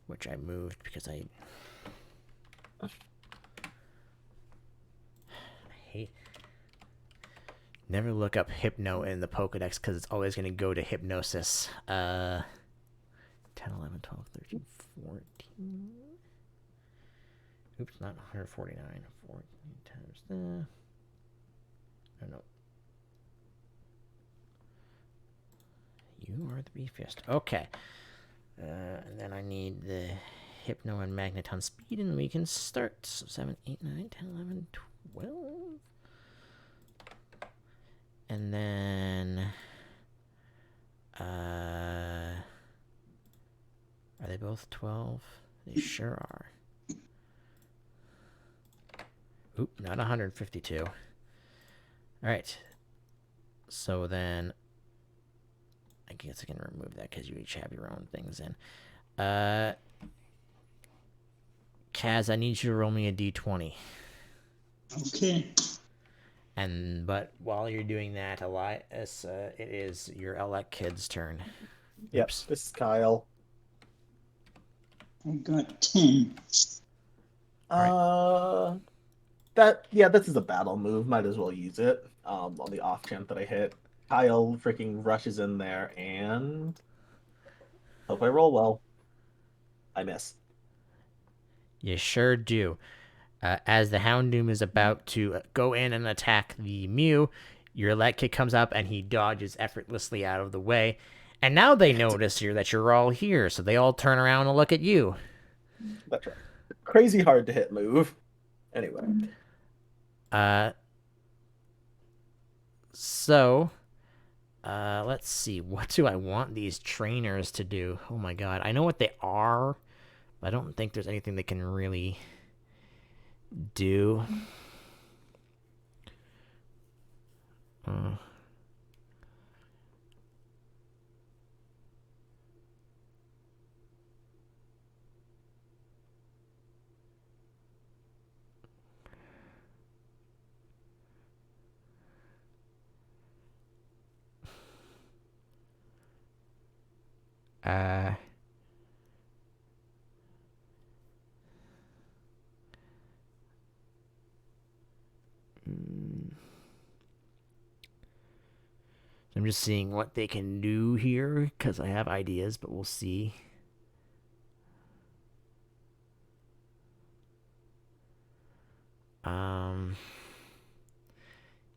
Speaker 1: which I moved because I hate, never look up Hypno in the Pokedex because it's always going to go to Hypnosis. 10, 11, 12, 13, 14. Oops, not 149. 14 times the. Oh, no. You are the beefiest. Okay. And then I need the Hypno and Magneton speed, and we can start. So 7, 8, 9, 10, 11, 12. And then. Are they both 12? They sure are. Oop, not 152. Alright. So then I guess I can remove that because you each have your own things in. Kaz, I need you to roll me a d20.
Speaker 2: Okay.
Speaker 1: But while you're doing that, Elias, it is your Elec kid's turn.
Speaker 4: Yep,
Speaker 1: Oops.
Speaker 4: this is Kyle.
Speaker 2: I got 10.
Speaker 4: This is a battle move. Might as well use it. On the off chance that I hit. Kyle freaking rushes in there and hope I roll well. I miss.
Speaker 1: You sure do. As the Houndoom is about to go in and attack the Mew, your Elec kid comes up and he dodges effortlessly out of the way. And now they notice that you're all here, so they all turn around and look at you.
Speaker 4: That's right. Crazy hard to hit move. Anyway.
Speaker 1: So, let's see. What do I want these trainers to do? Oh my god. I know what they are, but I don't think there's anything they can really do. I'm just seeing what they can do here because I have ideas, but we'll see.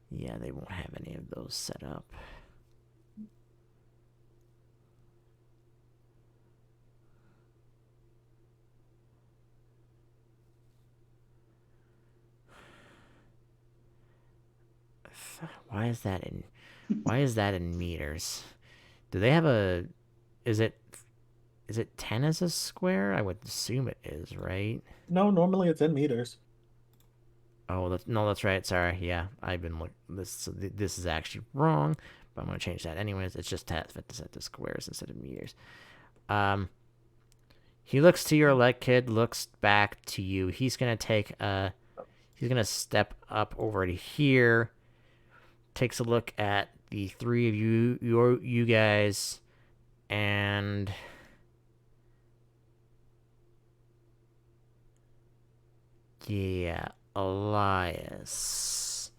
Speaker 1: Yeah, they won't have any of those set up. Why is that in meters? Do they have a is it 10 as a square? I would assume it is, right?
Speaker 4: No, normally it's in meters.
Speaker 1: Oh, no, that's right. Sorry. Yeah, I've been this is actually wrong, but I'm gonna change that anyways. It's just set to squares instead of meters. He looks to your left, kid. Looks back to you. He's gonna he's gonna step up over to here. Takes a look at the three of you guys, and yeah, Elias.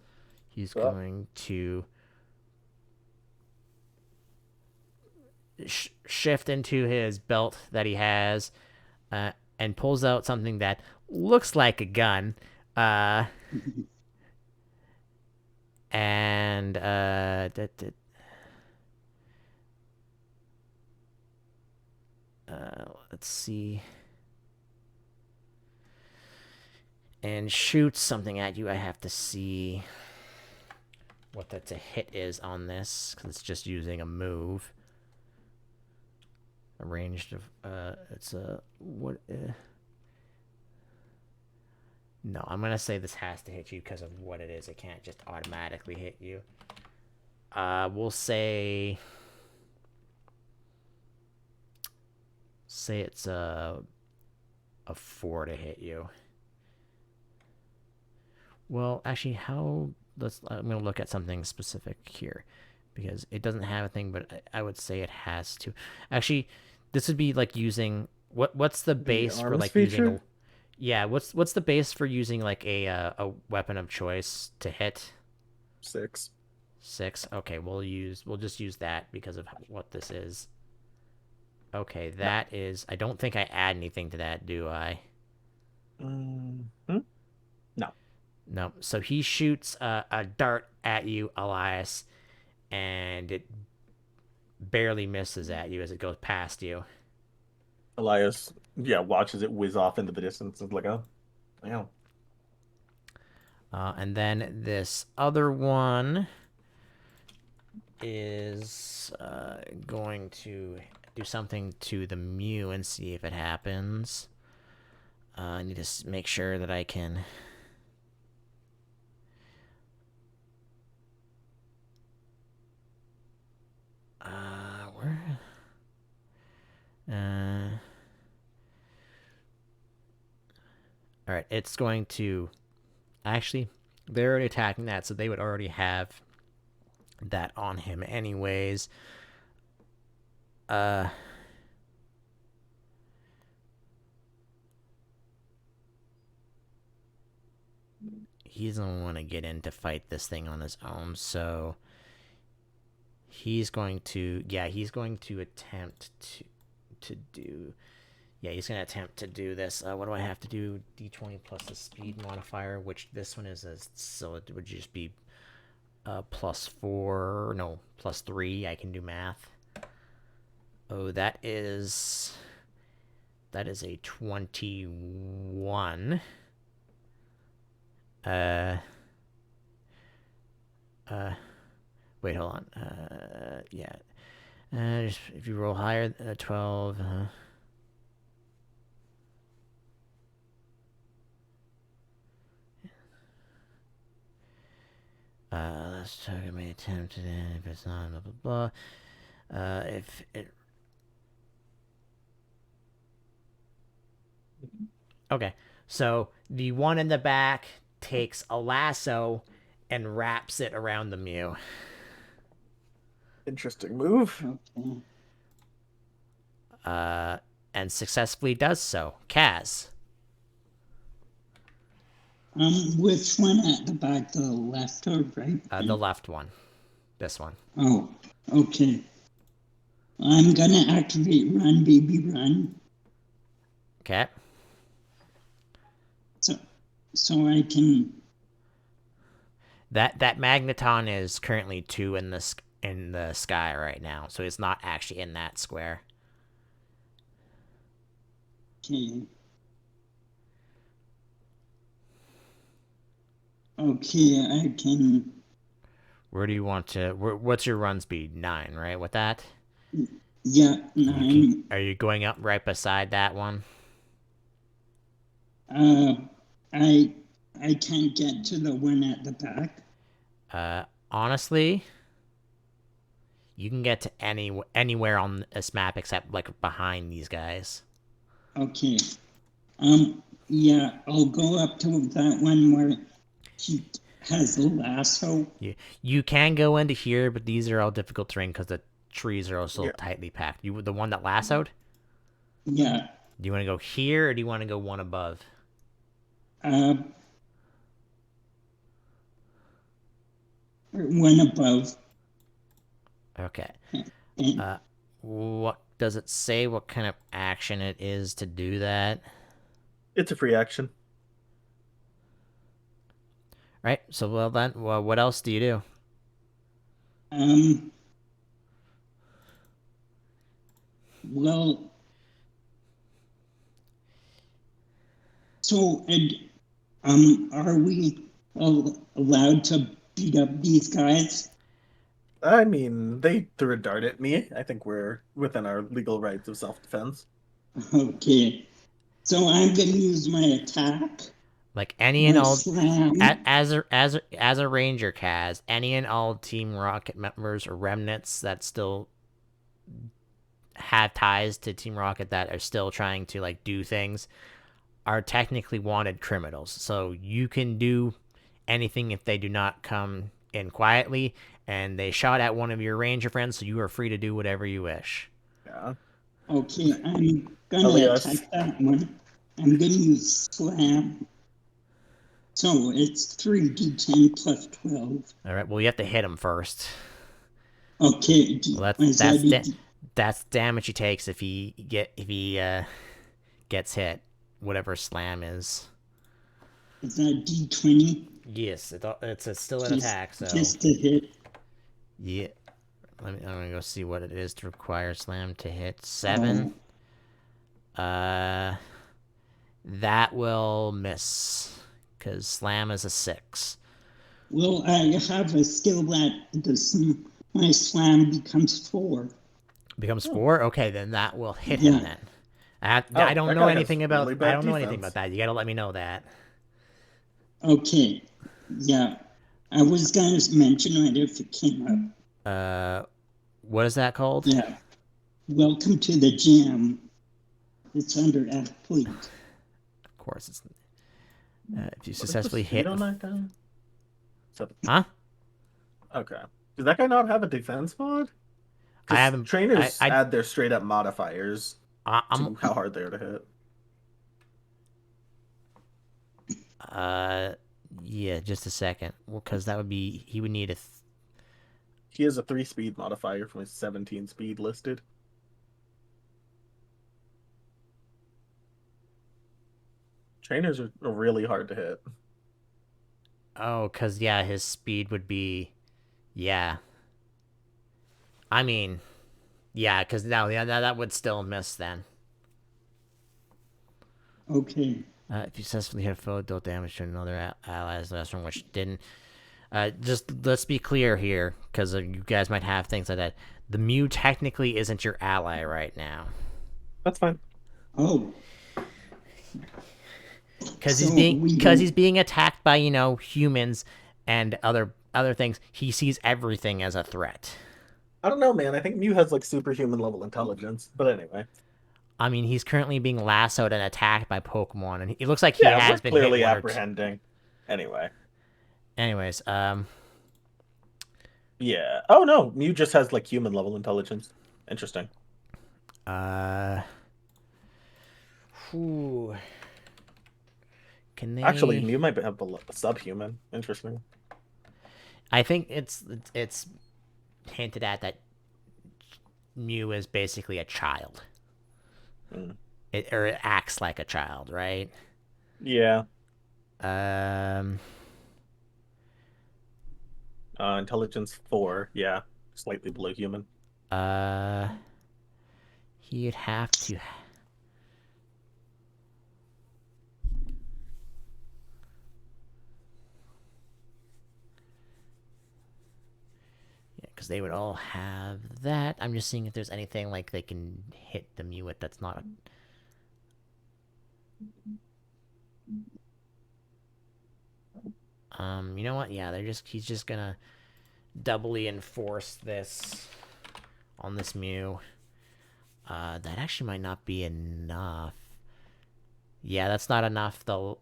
Speaker 1: He's going to shift into his belt that he has, and pulls out something that looks like a gun. And let's see. And shoots something at you. I have to see what that's a hit is on this, because it's just using a move. A ranged of it's a what no, I'm gonna say this has to hit you because of what it is. It can't just automatically hit you. We'll say it's a 4 to hit you. Well, actually, I'm gonna look at something specific here, because it doesn't have a thing, but I would say it has to. Actually, this would be like using what's the base for like
Speaker 4: feature?
Speaker 1: using yeah, what's the base for using like a weapon of choice to hit?
Speaker 4: 6.
Speaker 1: 6. Okay, we'll just use that because of what this is. Okay, that is. I don't think I add anything to that, do I?
Speaker 4: No.
Speaker 1: No. So he shoots a dart at you, Elias, and it barely misses at you as it goes past you.
Speaker 4: Elias, watches it whiz off into the distance. It's like, oh, yeah.
Speaker 1: And then this other one is going to do something to the Mew and see if it happens. I need to make sure that I can. Where? All right, it's going to. Actually, they're already attacking that, so they would already have that on him, anyways. He doesn't want to get in to fight this thing on his own, so he's going to attempt to do. Yeah, he's going to attempt to do this. What do I have to do? D20 plus the speed modifier, which this one is so it would just be +4. No, +3. I can do math. Oh, that is a 21. Wait, hold on. Yeah. Just, if you roll higher, 12. Let's talk about attempted, if it's not, blah, blah, blah. If it. Okay, so the one in the back takes a lasso and wraps it around the Mew.
Speaker 4: Interesting move.
Speaker 2: Okay.
Speaker 1: And successfully does so. Kaz.
Speaker 2: Which one at the back, the left or right?
Speaker 1: The left one. This one.
Speaker 2: Oh, okay. I'm gonna activate Run, Baby, Run.
Speaker 1: Okay.
Speaker 2: So I can.
Speaker 1: That magneton is currently 2 in the sky right now, so it's not actually in that square.
Speaker 2: Okay. Okay, I can.
Speaker 1: Where do you want to? What's your run speed? 9, right? With that,
Speaker 2: Yeah,
Speaker 1: you can.
Speaker 2: 9.
Speaker 1: Are you going up right beside that one?
Speaker 2: Uh, I I can't get to the one at the back.
Speaker 1: Honestly, you can get to anywhere on this map except like behind these guys.
Speaker 2: Okay. Yeah, I'll go up to that one where he has the lasso.
Speaker 1: You can go into here, but these are all difficult terrain because the trees are also
Speaker 4: Yeah.
Speaker 1: tightly packed. You the one that lassoed?
Speaker 2: Yeah.
Speaker 1: Do you want to go here or do you want to go one above?
Speaker 2: Uh, one above.
Speaker 1: Okay.
Speaker 2: And,
Speaker 1: What does it say? What kind of action it is to do that?
Speaker 4: It's a free action.
Speaker 1: Right. So what else do you do?
Speaker 2: um, well, so, and, are we allowed to beat up these guys?
Speaker 4: I mean, they threw a dart at me. I think we're within our legal rights of self-defense.
Speaker 2: Okay. So I'm going to use my attack,
Speaker 1: Like any and
Speaker 2: my
Speaker 1: all,
Speaker 2: slam.
Speaker 1: as a ranger, Kaz, any and all Team Rocket members or remnants that still have ties to Team Rocket that are still trying to like do things are technically wanted criminals. So you can do anything if they do not come in quietly, and they shot at one of your ranger friends, so you are free to do whatever you wish.
Speaker 4: Yeah.
Speaker 2: Okay, I'm going to
Speaker 4: Elias.
Speaker 2: attack that one. I'm going to use slam. So it's 3d10 plus 12.
Speaker 1: All right. Well, you have to hit him first.
Speaker 2: Okay,
Speaker 1: Well, that's
Speaker 2: is that
Speaker 1: that's damage he takes if he gets hit, whatever slam is.
Speaker 2: is that d20?
Speaker 1: Yes, still an attack. So
Speaker 2: Just to hit.
Speaker 1: yeah, I'm gonna go see what it is to require slam to hit 7. That will miss because slam is a 6.
Speaker 2: Well, I have a skill that my slam becomes 4.
Speaker 1: Becomes 4. Okay, then that will hit him.
Speaker 2: Yeah.
Speaker 1: Then I
Speaker 4: Oh,
Speaker 1: don't
Speaker 4: that
Speaker 1: know
Speaker 4: guy has
Speaker 1: anything about
Speaker 4: really bad
Speaker 1: about
Speaker 4: defense.
Speaker 1: that. You gotta let me know that.
Speaker 2: Okay. Yeah. I was going to mention it if it came up.
Speaker 1: What is that called?
Speaker 2: Yeah. Welcome to the gym. It's under athlete.
Speaker 1: Of course, it's if you
Speaker 4: What is the
Speaker 1: successfully
Speaker 4: speed
Speaker 1: hit.
Speaker 4: on that guy?
Speaker 1: Huh?
Speaker 4: Okay. Does that guy not have a defense mod?
Speaker 1: I
Speaker 4: Because
Speaker 1: haven't.
Speaker 4: trainers
Speaker 1: I
Speaker 4: add their straight up modifiers
Speaker 1: I'm
Speaker 4: to how hard they are to hit.
Speaker 1: yeah, just a second. Well, because that would be he would need a.
Speaker 4: He has a 3-speed modifier from his 17 speed listed. Trainers are really hard to hit.
Speaker 1: Oh, because yeah, his speed would be, yeah. I mean, yeah, because now yeah, that would still miss then.
Speaker 2: Okay.
Speaker 1: If you successfully hit a foe, deal damage to another ally's last one, which didn't. Just let's be clear here, because you guys might have things like that. The Mew technically isn't your ally right now,
Speaker 4: That's fine.
Speaker 2: Oh.
Speaker 1: because
Speaker 2: So
Speaker 1: he's being attacked by humans and other things. He sees everything as a threat.
Speaker 4: I don't know, man. I think Mew has like superhuman level intelligence. But anyway.
Speaker 1: I mean, he's currently being lassoed and attacked by Pokemon, and it looks like he
Speaker 4: Yeah,
Speaker 1: has
Speaker 4: we're
Speaker 1: been
Speaker 4: clearly
Speaker 1: hit
Speaker 4: apprehending. Anyway.
Speaker 1: Anyways,
Speaker 4: Yeah. Oh no, Mew just has like human level intelligence. Interesting.
Speaker 1: whew. Can they?
Speaker 4: Actually, Mew might have a subhuman. Interesting.
Speaker 1: I think it's hinted at that Mew is basically a child.
Speaker 4: Mm.
Speaker 1: It acts like a child, right?
Speaker 4: Yeah. Intelligence 4. Yeah, slightly below human.
Speaker 1: He'd have to. Yeah, because they would all have that. I'm just seeing if there's anything like they can hit the Mew with that's not. You know what? Yeah, he's just gonna doubly enforce this on this Mew. That actually might not be enough. Yeah, that's not enough. The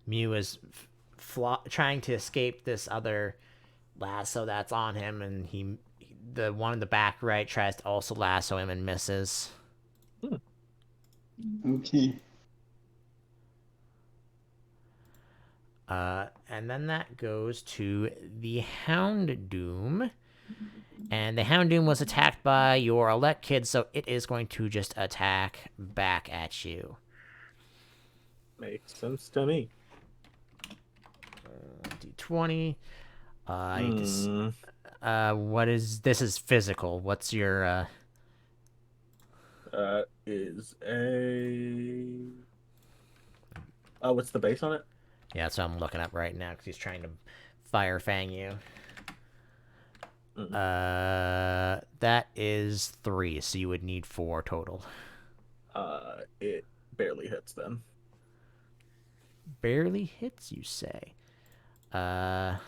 Speaker 1: Mew is trying to escape this other lasso that's on him, and the one in the back right tries to also lasso him and misses.
Speaker 2: Okay.
Speaker 1: And then that goes to the Houndoom. And the Houndoom was attacked by your Elect Kid, so it is going to just attack back at you.
Speaker 4: Makes sense to me.
Speaker 1: D20.
Speaker 4: Hmm.
Speaker 1: What is this? Is physical. What's your
Speaker 4: Is a. What's the base on it?
Speaker 1: Yeah, that's what I'm looking up right now because he's trying to fire fang you. That is 3, so you would need 4 total.
Speaker 4: It barely hits then.
Speaker 1: Barely hits, you say? Let's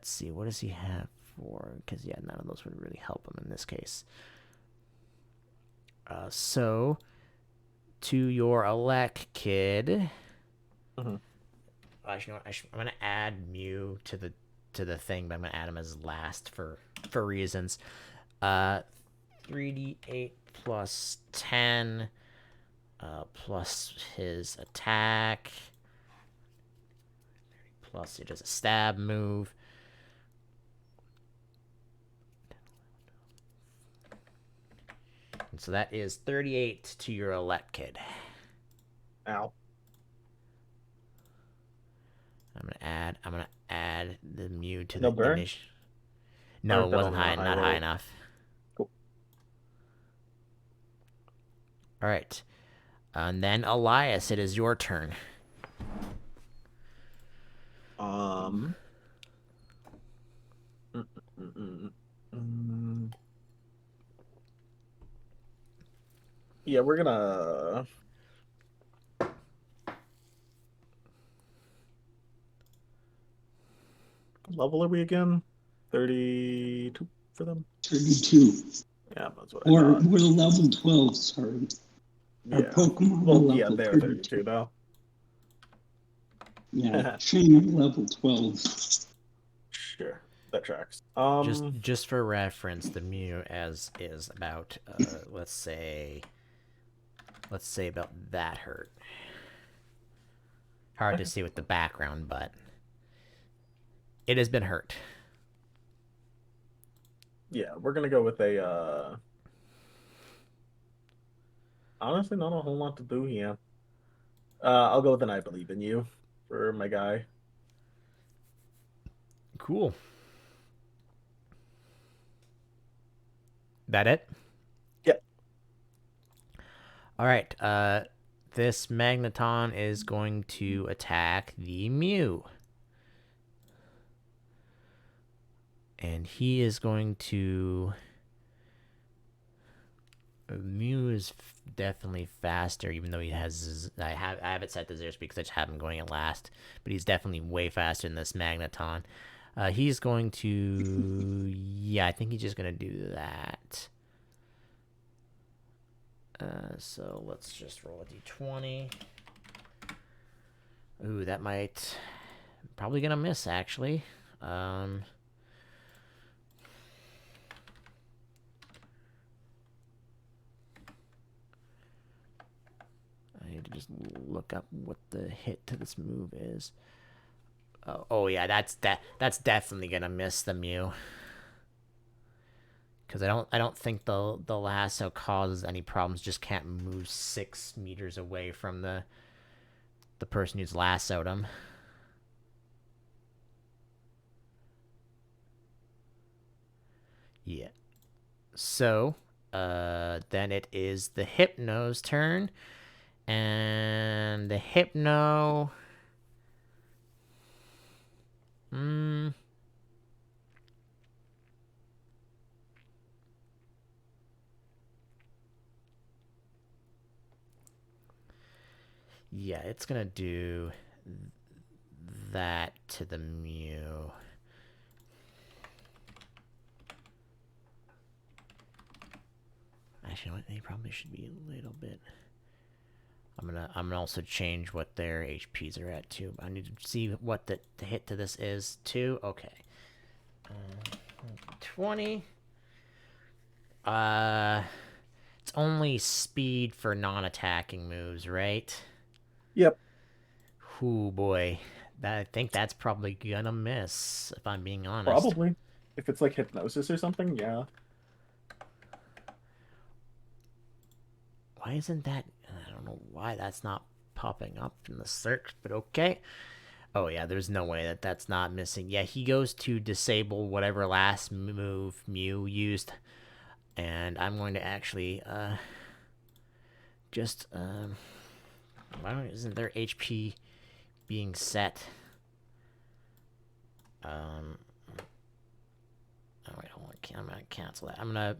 Speaker 1: see. What does he have for? Because yeah, none of those would really help him in this case. So to your Elect Kid.
Speaker 4: Mm-hmm.
Speaker 1: Actually, you know what? I'm gonna add Mew to the thing, but I'm gonna add him as last for reasons. 3d8 plus 10, plus his attack, plus he does a stab move. And so that is 38 to your Elect Kid.
Speaker 4: Ow.
Speaker 1: I'm gonna add the Mew to
Speaker 4: No
Speaker 1: the
Speaker 4: burn?
Speaker 1: initial. No, it wasn't
Speaker 4: high,
Speaker 1: not high enough.
Speaker 4: Cool.
Speaker 1: All right, and then Elias, it is your turn.
Speaker 4: Yeah, we're gonna. Level are we again? 32 for them?
Speaker 2: 32.
Speaker 4: Yeah, that's what I
Speaker 2: Or
Speaker 4: thought.
Speaker 2: we're level 12, sorry. Our
Speaker 4: Yeah.
Speaker 2: Pokemon are
Speaker 4: Well,
Speaker 2: level
Speaker 4: yeah, they're 32 though.
Speaker 2: Yeah, trainer level 12.
Speaker 4: Sure, that tracks.
Speaker 1: Just for reference, the Mew as is about let's say about that hurt. Hard to see with the background, but it has been hurt.
Speaker 4: Yeah, we're gonna go with a. Honestly, not a whole lot to do here. I'll go with an I believe in you for my guy.
Speaker 1: Cool. That it?
Speaker 4: Yep.
Speaker 1: All right. This Magneton is going to attack the Mew. And he is going to. Mew is definitely faster, even though he has. I have it set to 0 speed because I just have him going at last. But he's definitely way faster than this Magneton. He's going to. Yeah, I think he's just going to do that. So let's just roll a d20. Ooh, that might. Probably going to miss, actually. I need to just look up what the hit to this move is. Oh yeah, that's definitely gonna miss the Mew. Because I don't think the lasso causes any problems. Just can't move 6 meters away from the person who's lassoed him. Yeah. So, then it is the Hypno's turn. And the Hypno. Hmm. Yeah, it's gonna do that to the Mew. Actually, you know what? They probably should be a little bit. I'm gonna also change what their HPs are at too. I need to see what the hit to this is too. Okay. 20. It's only speed for non-attacking moves, right?
Speaker 4: Yep.
Speaker 1: Ooh boy, I think that's probably gonna miss. If I'm being honest.
Speaker 4: Probably. If it's like hypnosis or something, yeah.
Speaker 1: Why isn't that? I don't know why that's not popping up in the search, but okay. Oh yeah, there's no way that that's not missing. Yeah, he goes to disable whatever last move Mew used, and I'm going to actually just why don't isn't their HP being set? All right, I'm gonna cancel that. I'm gonna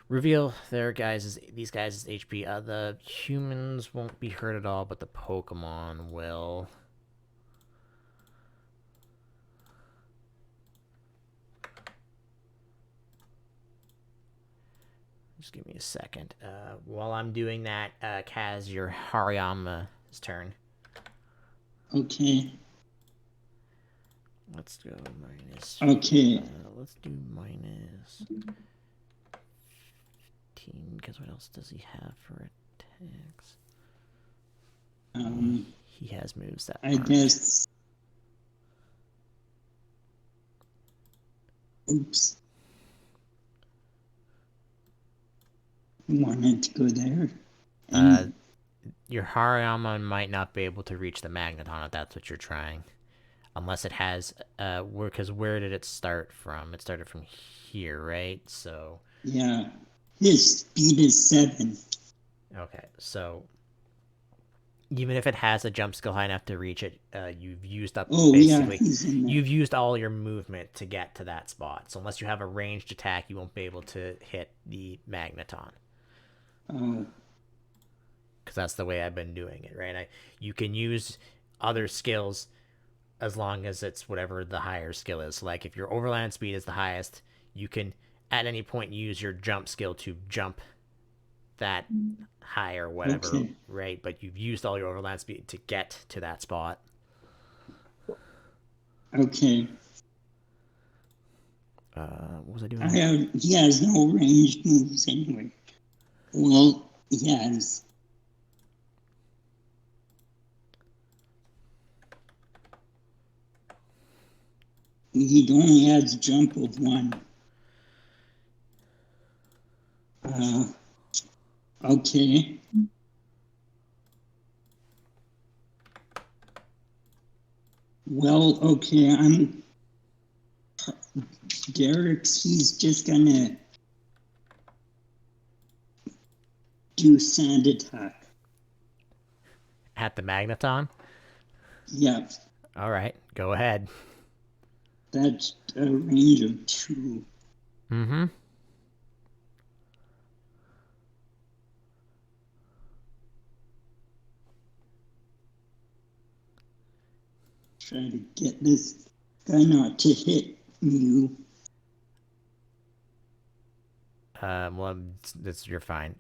Speaker 1: reveal these guys' HP. The humans won't be hurt at all, but the Pokemon will. Just give me a second. While I'm doing that, Kaz, your Hariyama's turn.
Speaker 2: Okay.
Speaker 1: Let's go minus.
Speaker 2: Okay.
Speaker 1: Let's do minus 15, because what else does he have for attacks? He has moves that
Speaker 2: I guess. Oops. Wanted to go there. And
Speaker 1: your Hariyama might not be able to reach the Magneton if that's what you're trying. Unless it has, because where did it start from? It started from here, right? So.
Speaker 2: Yeah. His speed is 7.
Speaker 1: Okay, so. Even if it has a jump skill high enough to reach it, you've used up basically.
Speaker 2: Yeah,
Speaker 1: you've used all your movement to get to that spot. So unless you have a ranged attack, you won't be able to hit the Magneton.
Speaker 2: Oh.
Speaker 1: Because that's the way I've been doing it, right? You can use other skills as long as it's whatever the higher skill is. So like if your overland speed is the highest, you can at any point use your jump skill to jump that high or whatever, okay. Right? But you've used all your overland speed to get to that spot.
Speaker 2: Okay.
Speaker 1: What was I doing?
Speaker 2: He has no ranged moves anyway. Well, he has. He only has jump of 1. Okay. Well, okay, he's just gonna do sand attack.
Speaker 1: At the Magneton?
Speaker 2: Yeah.
Speaker 1: All right, go ahead.
Speaker 2: That's a range of 2.
Speaker 1: Mm-hmm.
Speaker 2: Try to get this guy not to hit you.
Speaker 1: Well, you're fine.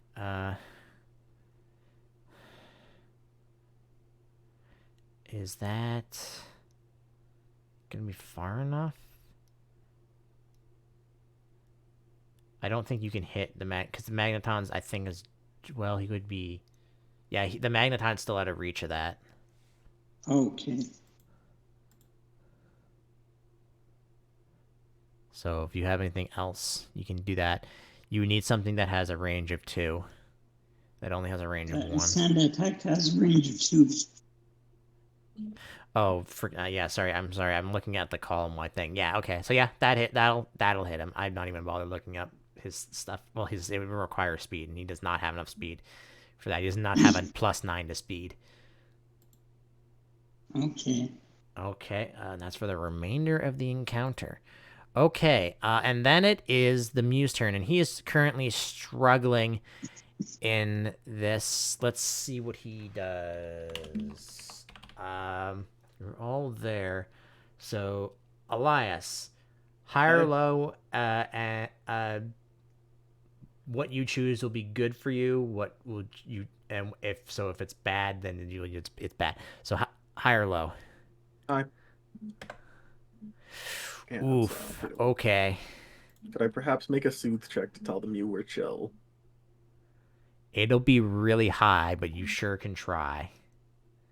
Speaker 1: Is that gonna be far enough? I don't think you can hit the because the Magneton's, I think, is, well, he would be, yeah, the Magneton's still out of reach of that.
Speaker 2: Okay.
Speaker 1: So if you have anything else, you can do that. You need something that has a range of 2. That only has a range of 1.
Speaker 2: Sand attack has a range of 2.
Speaker 1: Oh, yeah. Sorry, I'm sorry. I'm looking at the column wide thing. Yeah. Okay. So yeah, that hit. That'll hit him. I'm not even bothered looking up his stuff. Well, it would require speed, and he does not have enough speed for that. He does not have a +9 to speed.
Speaker 2: Okay.
Speaker 1: Okay, that's for the remainder of the encounter. Okay, and then it is the Mew's turn, and he is currently struggling in this. Let's see what he does. You're all there. So, Elias, high or
Speaker 4: Okay.
Speaker 1: low, what you choose will be good for you. What will you, and if it's bad, then it's bad. So, high or low?
Speaker 4: Hi. Yeah, so
Speaker 1: Oof. Okay.
Speaker 4: could I perhaps make a soothe check to tell them you were chill?
Speaker 1: It'll be really high, but you sure can try.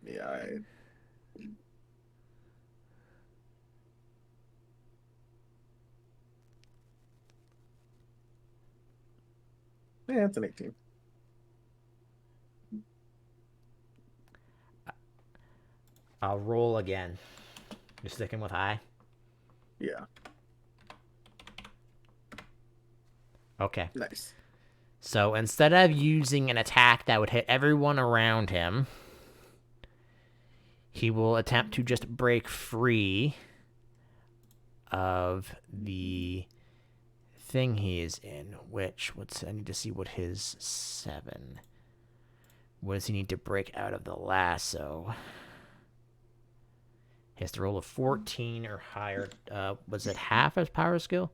Speaker 4: Yeah, yeah, it's an 18.
Speaker 1: I'll roll again. You're sticking with high?
Speaker 4: Yeah,
Speaker 1: Okay.
Speaker 4: nice.
Speaker 1: So instead of using an attack that would hit everyone around him, he will attempt to just break free of the thing he is in, which, I need to see what his 7. What does he need to break out of the lasso? He has to roll a 14 or higher. Was it half his power skill?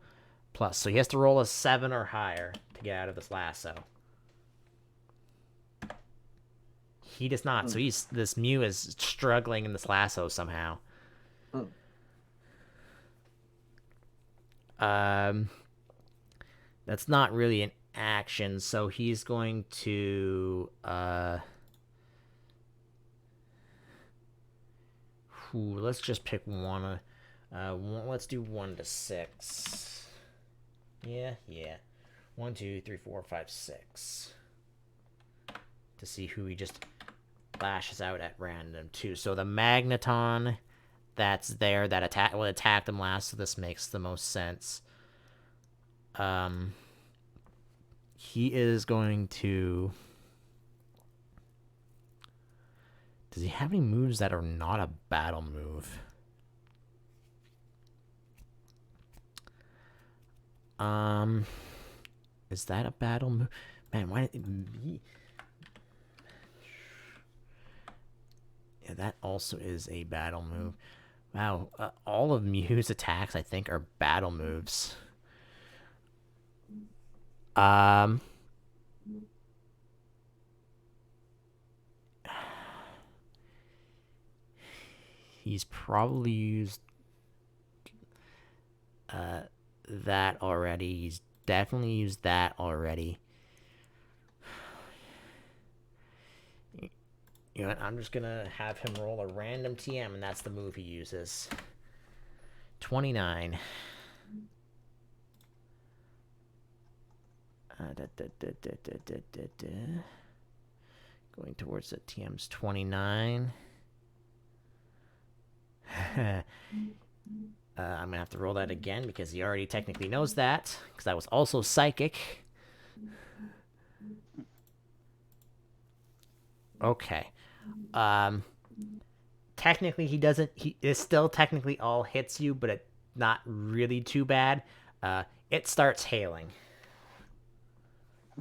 Speaker 1: Plus. So he has to roll a 7 or higher to get out of this lasso. He does not. So this Mew is struggling in this lasso somehow. That's not really an action, so he's going to let's just pick one. Let's do 1 to 6. Yeah. 1, 2, 3, 4, 5, 6. To see who he just lashes out at random too. So the Magneton that's there that attacked him last, so this makes the most sense. He is going to. Does he have any moves that are not a battle move? Is that a battle move? Man, why? Yeah, that also is a battle move. Wow, all of Mew's attacks, I think, are battle moves. He's probably used that already. He's definitely used that already. You know what? I'm just gonna have him roll a random TM, and that's the move he uses. 29. Going towards the TM's 29. I'm gonna have to roll that again because he already technically knows that, because that was also psychic. Okay. Technically he doesn't. It still technically all hits you, but it not really too bad. It starts hailing.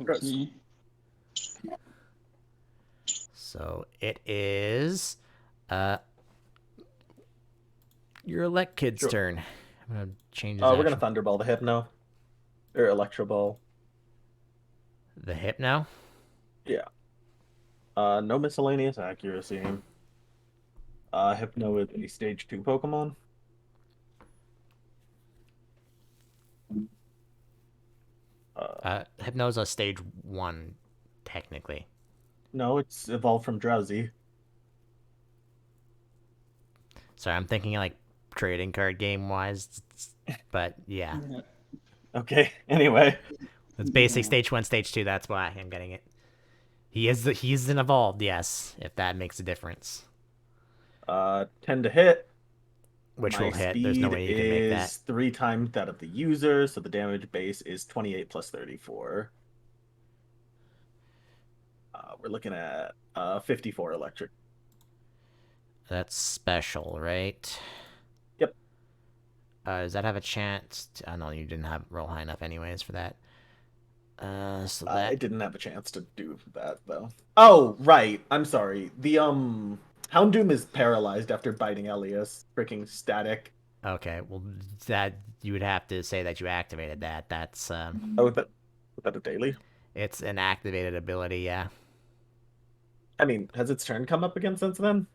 Speaker 2: Okay.
Speaker 1: So it is your elect kid's turn. I'm gonna change his
Speaker 4: We're gonna Thunderball the Hypno. Or Electro Ball.
Speaker 1: The Hypno?
Speaker 4: Yeah. No miscellaneous accuracy. Hypno is a stage 2 Pokemon.
Speaker 1: Hypno's a stage 1, technically.
Speaker 4: No, it's evolved from Drowsy.
Speaker 1: Sorry, I'm thinking like trading card game wise, but yeah.
Speaker 4: Okay, anyway.
Speaker 1: It's basic stage 1, stage 2, that's why I'm getting it. He's an evolved, yes, if that makes a difference.
Speaker 4: 10 to hit.
Speaker 1: Which
Speaker 4: My
Speaker 1: will hit. There's no
Speaker 4: speed
Speaker 1: way you can make that.
Speaker 4: is 3 times that of the user, so the damage base is 28 plus 34. We're looking at 54 electric.
Speaker 1: That's special, right?
Speaker 4: Yep.
Speaker 1: Does that have a chance? I know you didn't have roll high enough anyways for that. So
Speaker 4: It
Speaker 1: that
Speaker 4: didn't have a chance to do that though. Oh, right. I'm sorry. The Houndoom is paralyzed after biting Elias. Freaking static.
Speaker 1: okay. Well, that you would have to say that you activated that. That's
Speaker 4: Oh, was that a daily?
Speaker 1: it's an activated ability. Yeah.
Speaker 4: I mean, has its turn come up again since then?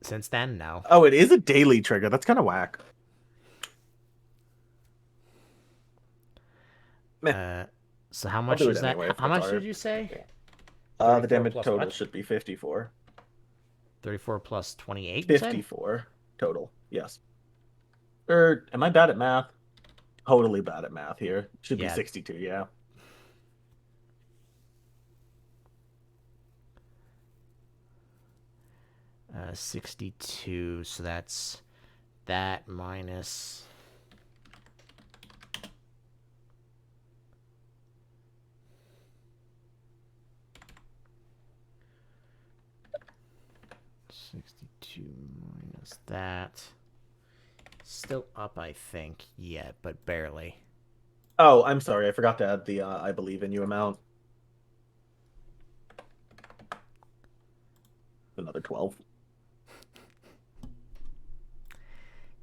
Speaker 1: Since then, no.
Speaker 4: Oh, it is a daily trigger. That's kind of whack. Meh.
Speaker 1: So how
Speaker 4: I'll
Speaker 1: much
Speaker 4: do it
Speaker 1: is that?
Speaker 4: anyway if
Speaker 1: How
Speaker 4: that's
Speaker 1: much did
Speaker 4: alright.
Speaker 1: you say?
Speaker 4: The
Speaker 1: 34
Speaker 4: damage
Speaker 1: plus
Speaker 4: total
Speaker 1: what?
Speaker 4: should be 54.
Speaker 1: 34 plus 28. You said?
Speaker 4: 54 total. Yes. Or am I bad at math? Totally bad at math here. Should be
Speaker 1: Yeah.
Speaker 4: 62. Yeah.
Speaker 1: Uh, 62. So that's that minus. Minus that. Still up, I think. Yeah, but barely.
Speaker 4: Oh, I'm sorry. I forgot to add the I believe in you amount. Another 12.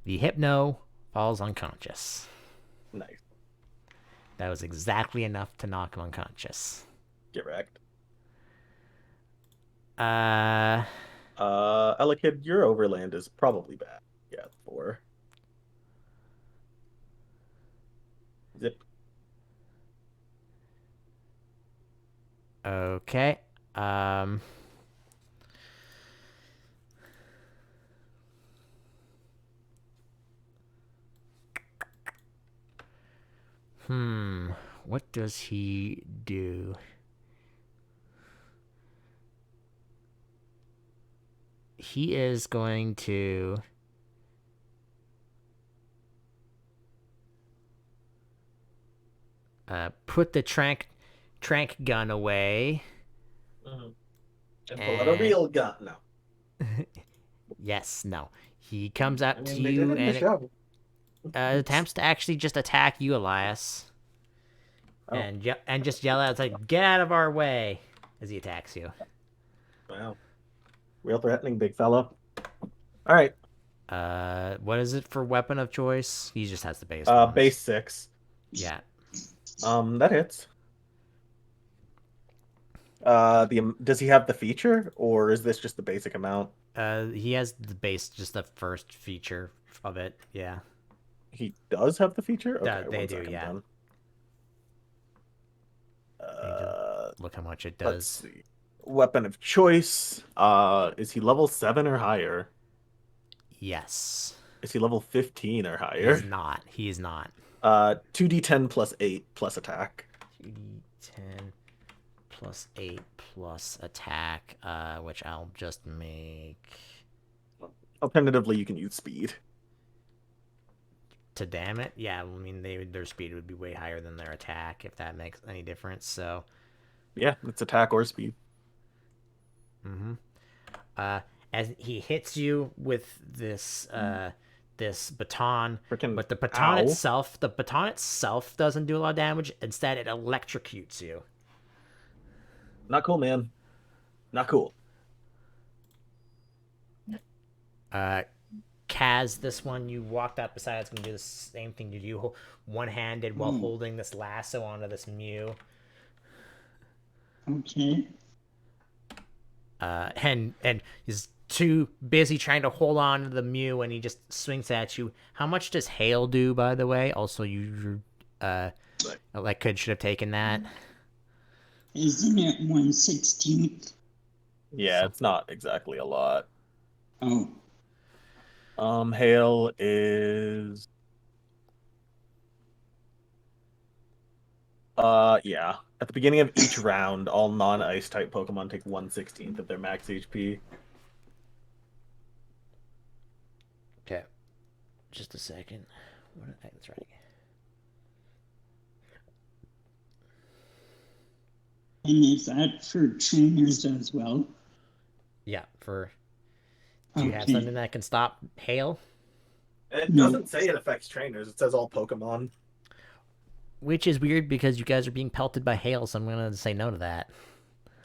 Speaker 1: The Hypno falls unconscious.
Speaker 4: Nice.
Speaker 1: That was exactly enough to knock him unconscious.
Speaker 4: Get wrecked.
Speaker 1: Uh,
Speaker 4: Elekid, your overland is probably bad. Yeah, 4. Zip.
Speaker 1: okay. Um, what does he do? He is going to put the trank gun away.
Speaker 4: Mm-hmm. And pull out a real gun. No.
Speaker 1: Yes, no. He comes up
Speaker 4: I
Speaker 1: to
Speaker 4: mean, they did
Speaker 1: you
Speaker 4: it in the
Speaker 1: and
Speaker 4: show.
Speaker 1: attempts to actually just attack you, Elias.
Speaker 4: Oh,
Speaker 1: And just yell out, it's like, get out of our way, as he attacks you.
Speaker 4: wow. Real threatening, big fella. All right.
Speaker 1: What is it for weapon of choice? He just has the base ones.
Speaker 4: Base 6.
Speaker 1: Yeah.
Speaker 4: That hits. Does he have the feature, or is this just the basic amount?
Speaker 1: He has the base, just the first feature of it. Yeah.
Speaker 4: He does have the feature. Okay,
Speaker 1: They
Speaker 4: one
Speaker 1: do,
Speaker 4: second
Speaker 1: yeah.
Speaker 4: then.
Speaker 1: Look how much it
Speaker 4: Let's
Speaker 1: does.
Speaker 4: see. Weapon of choice. Is he level 7 or higher?
Speaker 1: Yes.
Speaker 4: Is he level 15 or higher?
Speaker 1: He's not. He is not.
Speaker 4: 2d10 plus 8 plus attack.
Speaker 1: 2d10 plus 8 plus attack, which I'll just make.
Speaker 4: Alternatively, you can use speed.
Speaker 1: To damn it? Yeah, I mean, their speed would be way higher than their attack, if that makes any difference, so.
Speaker 4: Yeah, it's attack or speed.
Speaker 1: As he hits you with this, this baton,
Speaker 4: Frickin'
Speaker 1: but the
Speaker 4: ow.
Speaker 1: baton itself doesn't do a lot of damage. Instead, it electrocutes you.
Speaker 4: Not cool, man. Not cool.
Speaker 1: Kaz, this one you walked up beside, it's gonna do the same thing you do, one-handed while holding this lasso onto this Mew.
Speaker 2: Okay.
Speaker 1: And he's too busy trying to hold on to the Mew, and he just swings at you. How much does hail do, by the way? Also, you like should have taken that.
Speaker 2: Isn't it 1/16?
Speaker 4: Yeah, it's not exactly a lot.
Speaker 2: Oh,
Speaker 4: Hail is yeah. At the beginning of each round, all non-ice type Pokemon take 1/16 of their max HP.
Speaker 1: Just a second. That's right.
Speaker 2: And is that for trainers as well?
Speaker 1: Yeah, for... Do you have
Speaker 2: Okay.
Speaker 1: something that can stop hail?
Speaker 4: It
Speaker 2: No.
Speaker 4: doesn't say it affects trainers. It says all Pokemon.
Speaker 1: Which is weird because you guys are being pelted by hail, so I'm going to say no to that.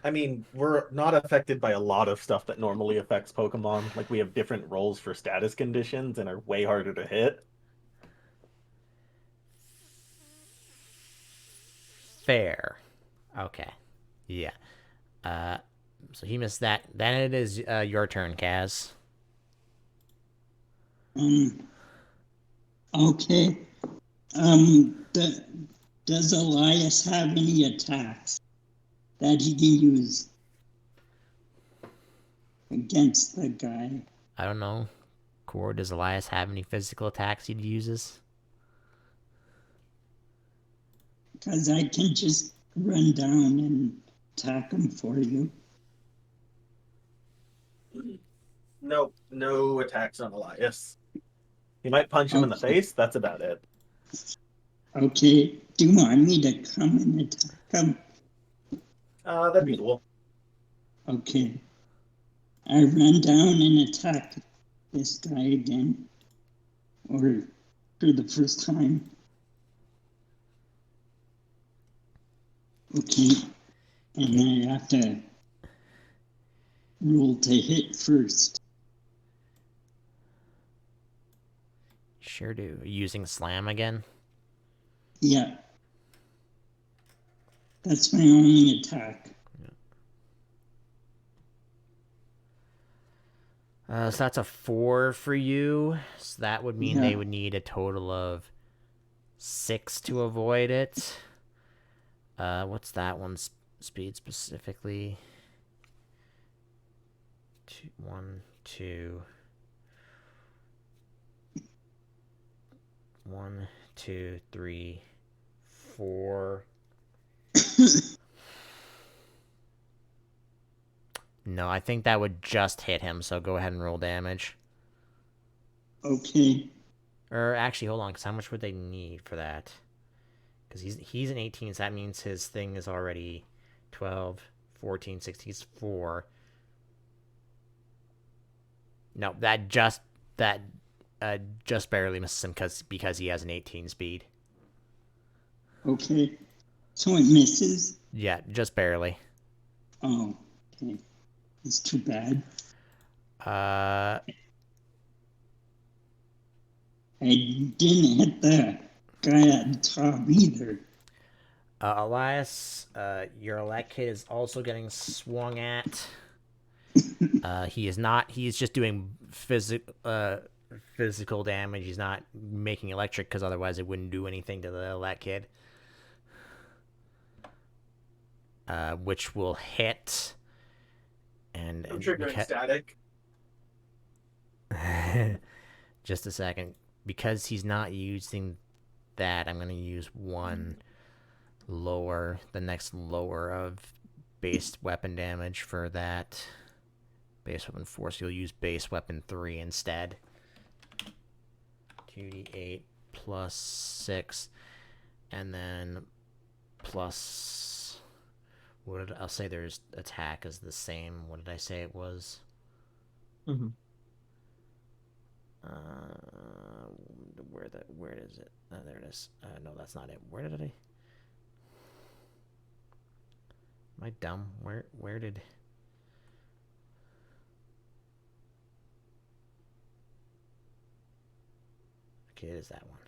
Speaker 4: I mean, we're not affected by a lot of stuff that normally affects Pokemon. Like, we have different roles for status conditions and are way harder to hit.
Speaker 1: Fair. Okay. Yeah. Uh, so he missed that. Then it is your turn, Kaz.
Speaker 2: Okay. Does Elias have any attacks that he can use against the guy?
Speaker 1: I don't know. Core, does Elias have any physical attacks he uses?
Speaker 2: Because I can just run down and attack him for you.
Speaker 4: Nope, no attacks on Elias. You might punch him in the face. That's about it.
Speaker 2: Okay. Do you want me to come and attack him?
Speaker 4: That'd be cool.
Speaker 2: Okay. I run down and attack this guy again. Or for the first time. Okay. And I have to roll to hit first.
Speaker 1: Sure do. Are you using slam again?
Speaker 2: Yeah. That's my only attack.
Speaker 1: So that's a 4 for you. So that would mean they would need a total of 6 to avoid it. What's that one's speed specifically? 1, 2. 1, 2, 3, 4. No, I think that would just hit him, so go ahead and roll damage.
Speaker 2: Okay.
Speaker 1: Or actually, hold on, because how much would they need for that? Because he's an 18, so that means his thing is already 12, 14, 16, he's 4. No, that just barely misses him because he has an 18 speed.
Speaker 2: Okay. So it misses?
Speaker 1: Yeah, just barely.
Speaker 2: Oh, okay. It's too bad.
Speaker 1: Uh,
Speaker 2: I didn't hit the guy at the top either.
Speaker 1: Elias, your elect kid is also getting swung at. He is not. He's just doing physical damage. He's not making electric because otherwise it wouldn't do anything to the elect kid. Which will hit. And
Speaker 4: I'm triggering static.
Speaker 1: Just a second. Because he's not using that, I'm going to use one lower, the next lower of base weapon damage for that. Base weapon 4, so you'll use base weapon 3 instead. 2d8 plus 6, and then plus... I'll say there's attack is the same. What did I say it was?
Speaker 4: Mm-hmm.
Speaker 1: Where is it? There it is. No, that's not it. Where did I? Am I dumb? Where did? Okay, it is that one.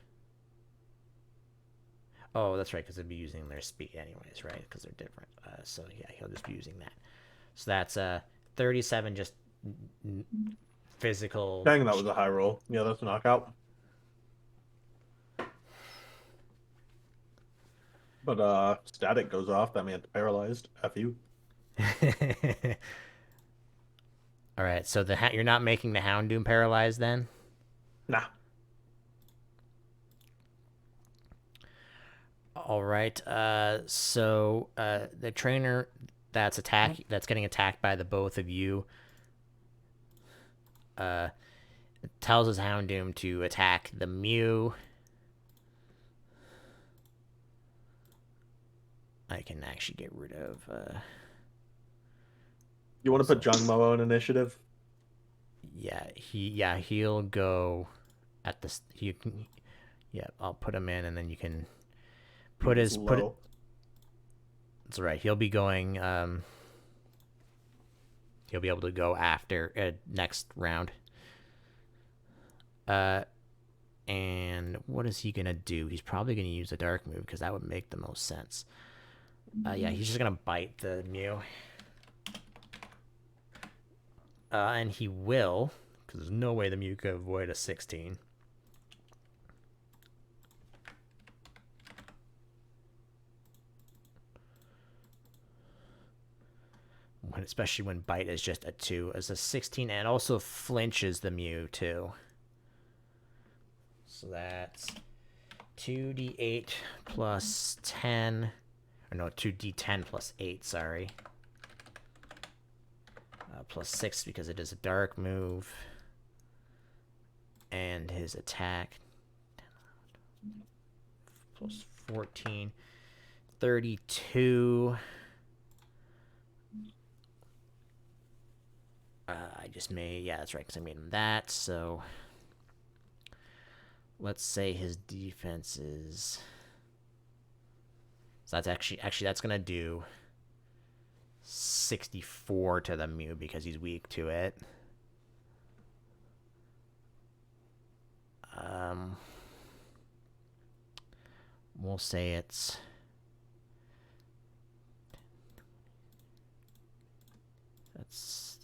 Speaker 1: Oh, that's right, because they'd be using their speed anyways, right? Because they're different. So yeah, he'll just be using that. So that's 37 just physical.
Speaker 4: Dang, that was a high roll. Yeah, that's a knockout. But static goes off. That means paralyzed. F you.
Speaker 1: All right, so you're not making the Houndoom paralyzed then?
Speaker 4: Nah.
Speaker 1: All right. So the trainer that's getting attacked by the both of you. It tells his Houndoom to attack the Mew. I can actually get rid of.
Speaker 4: You want to put Jangmo on initiative?
Speaker 1: He'll go at this. You can. Yeah, I'll put him in, and then you can put
Speaker 4: He's
Speaker 1: his
Speaker 4: low.
Speaker 1: That's right. He'll be going. He'll be able to go after next round. And what is he gonna do? He's probably gonna use a dark move because that would make the most sense. He's just gonna bite the Mew. And he will, because there's no way the Mew could avoid a 16. Especially when bite is just a 2 as a 16, and also flinches the Mew too. So that's 2d8 plus 10, or no, 2d10 plus 8, sorry. Plus 6 because it is a dark move. And his attack plus 14, 32. I just made, yeah, that's right, because I made him that. So let's say his defense is. So that's actually that's gonna do 64 to the Mew because he's weak to it. We'll say it's.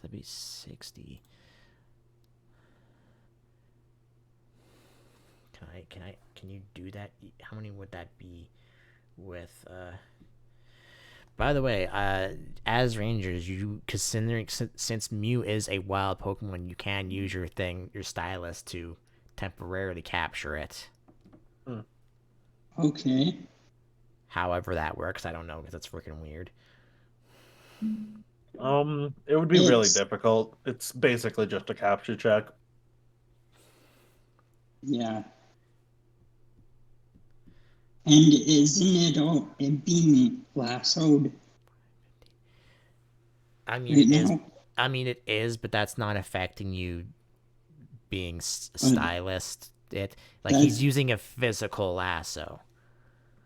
Speaker 1: That'd be 60. Can you do that? How many would that be with by the way, as Rangers, considering since Mew is a wild Pokemon, you can use your stylus to temporarily capture it.
Speaker 2: Okay.
Speaker 1: However that works, I don't know because that's freaking weird.
Speaker 4: It would be really difficult. It's basically just a capture check.
Speaker 2: Yeah. And isn't it being lassoed?
Speaker 1: I mean, it is. I mean, it is, but that's not affecting you being stylist. He's using a physical lasso.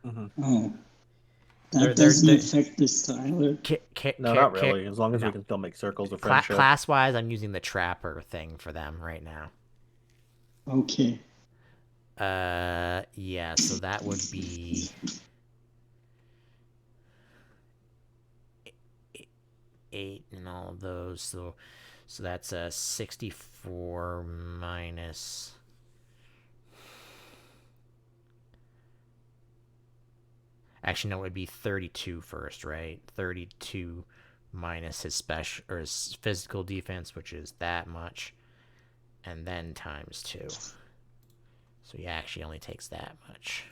Speaker 2: Oh. That doesn't affect the styler.
Speaker 4: No, not really. As long as we can still make circles of friendship.
Speaker 1: Class-wise, I'm using the trapper thing for them right now.
Speaker 2: Okay.
Speaker 1: Yeah, so that would be 8 and all of those. So that's a 64 minus. Actually, no, it would be 32 first, right? 32 minus his special or his physical defense, which is that much, and then times 2. So he actually only takes that much.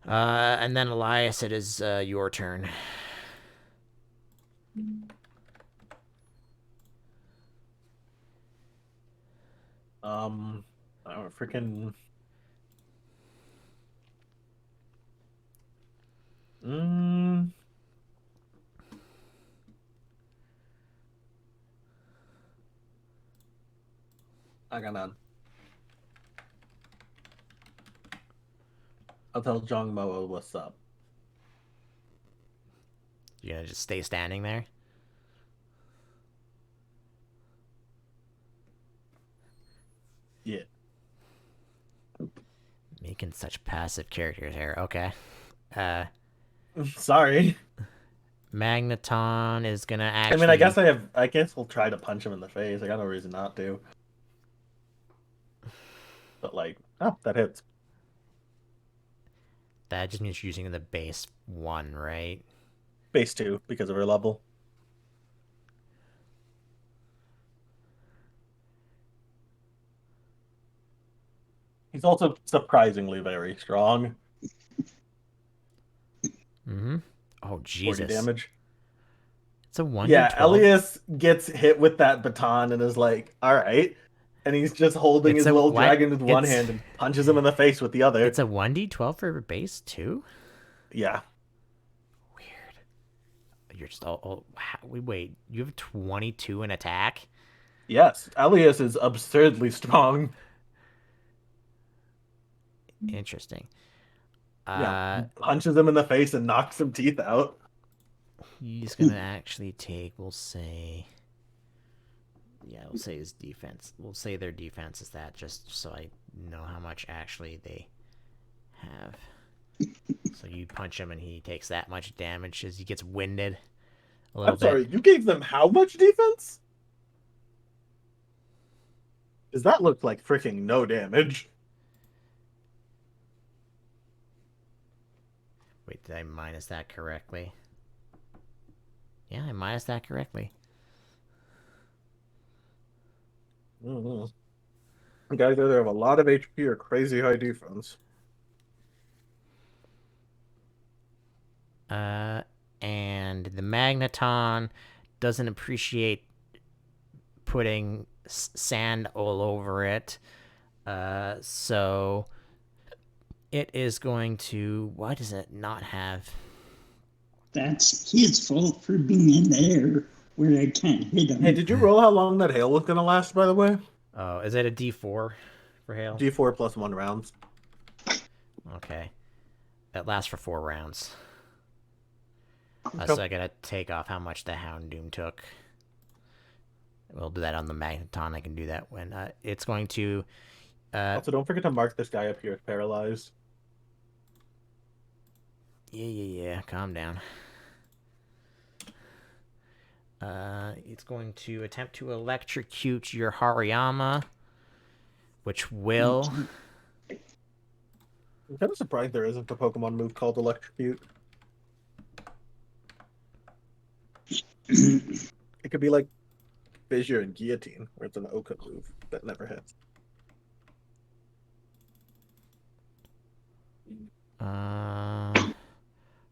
Speaker 1: And then Elias, it is your turn.
Speaker 4: Freaking. I got none. I'll tell Jangmo what's up.
Speaker 1: You gonna just stay standing there?
Speaker 4: Yeah.
Speaker 1: Making such passive characters here. Okay.
Speaker 4: Sorry.
Speaker 1: Magneton is gonna actually.
Speaker 4: I mean, I guess we'll try to punch him in the face. I got no reason not to. But that hits.
Speaker 1: That just means you're using the base 1, right?
Speaker 4: Base 2 because of her level. He's also surprisingly very strong.
Speaker 1: Mm-hmm. Oh, Jesus.
Speaker 4: 40 damage.
Speaker 1: It's a 1d12.
Speaker 4: Yeah, Elias gets hit with that baton and is like, all right. And he's just holding
Speaker 1: It's
Speaker 4: his
Speaker 1: a
Speaker 4: little
Speaker 1: what?
Speaker 4: dragon with one hand and punches him in the face with the other.
Speaker 1: It's a 1d12 for base too?
Speaker 4: Yeah.
Speaker 1: Weird. You're just wait, you have 22 in attack?
Speaker 4: Yes, Elias is absurdly strong.
Speaker 1: Interesting.
Speaker 4: Yeah, punches him in the face and knocks some teeth out.
Speaker 1: He's gonna actually take, we'll say his defense. We'll say their defense is that, just so I know how much actually they have. So you punch him and he takes that much damage as he gets winded a little
Speaker 4: I'm sorry,
Speaker 1: bit.
Speaker 4: you gave them how much defense? Does that look like freaking no damage?
Speaker 1: Wait, did I minus that correctly? Yeah, I minus that correctly.
Speaker 4: Mm-hmm. Guys either have a lot of HP or crazy high defense.
Speaker 1: And the Magneton doesn't appreciate putting sand all over it. So it is going to... Why does it not have...
Speaker 2: That's his fault for being in the air where I can't hit him.
Speaker 4: Hey, did you roll how long that hail was going to last, by the way?
Speaker 1: Oh, is it a D4 for hail?
Speaker 4: D4 plus 1 rounds.
Speaker 1: Okay. It lasts for 4 rounds.
Speaker 4: Okay.
Speaker 1: So I gotta take off how much the Houndoom took. We'll do that on the Magneton. I can do that when it's going to...
Speaker 4: Also, don't forget to mark this guy up here as paralyzed.
Speaker 1: Yeah. Calm down. It's going to attempt to electrocute your Hariyama, which will...
Speaker 4: I'm kind of surprised there isn't a Pokemon move called Electrocute. It could be like Fissure and Guillotine, where it's an Oka move that never hits.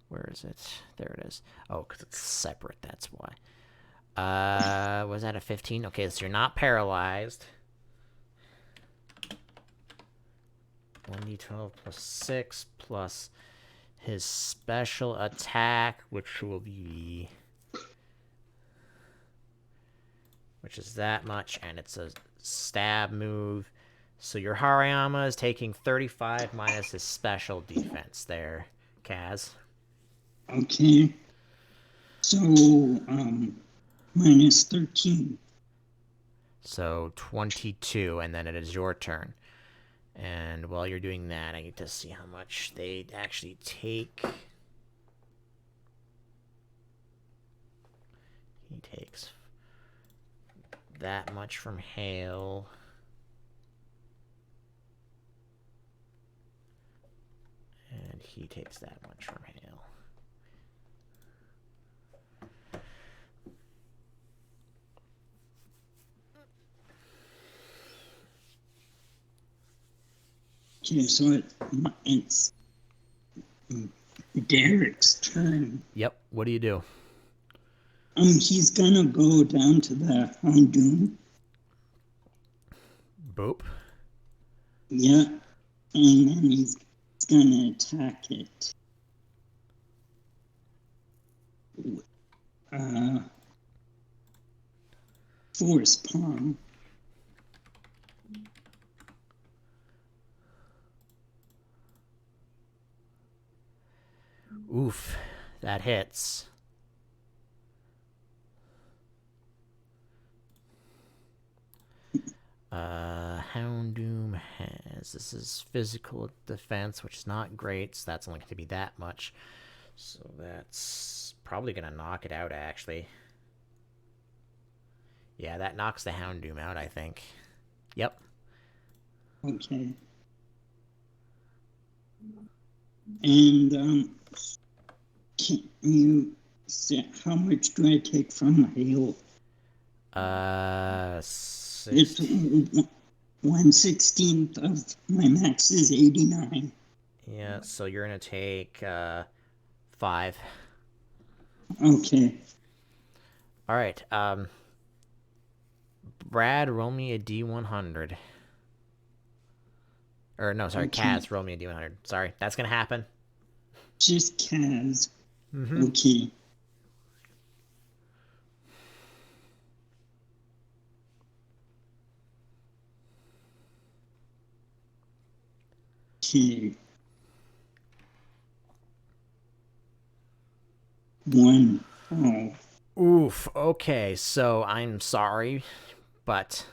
Speaker 1: Where is it? There it is. Oh, because it's separate, that's why. Was that a 15? Okay, so you're not paralyzed. 1d12 plus 6 plus his special attack, which will be... which is that much, and it's a stab move. So your Hariyama is taking 35 minus his special defense there, Kaz.
Speaker 2: Okay. So, minus 13.
Speaker 1: So 22, and then it is your turn. And while you're doing that, I need to see how much they actually take. He takes that much from hail. And he takes that much from hail.
Speaker 2: Okay, so it's Derek's turn.
Speaker 1: Yep, what do you do?
Speaker 2: He's gonna go down to the Houndoom.
Speaker 1: Boop.
Speaker 2: Yeah, and then he's gonna attack it. Force palm.
Speaker 1: Oof, that hits. Houndoom has... this is physical defense, which is not great, so that's only going to be that much. So that's probably going to knock it out, actually. Yeah, that knocks the Houndoom out, I think. Yep.
Speaker 2: Okay. And, can you say how much do I take from hail? It's 1/16 of my max is 89.
Speaker 1: Yeah, so you're going to take 5.
Speaker 2: Okay.
Speaker 1: All right. Brad, roll me a D100. Or no, sorry,
Speaker 2: Okay.
Speaker 1: Kaz, roll me a D100. Sorry, that's gonna happen.
Speaker 2: Just Kaz.
Speaker 1: Mm-hmm.
Speaker 2: Okay. Okay. 1. Oh.
Speaker 1: Oof. Okay, so I'm sorry, but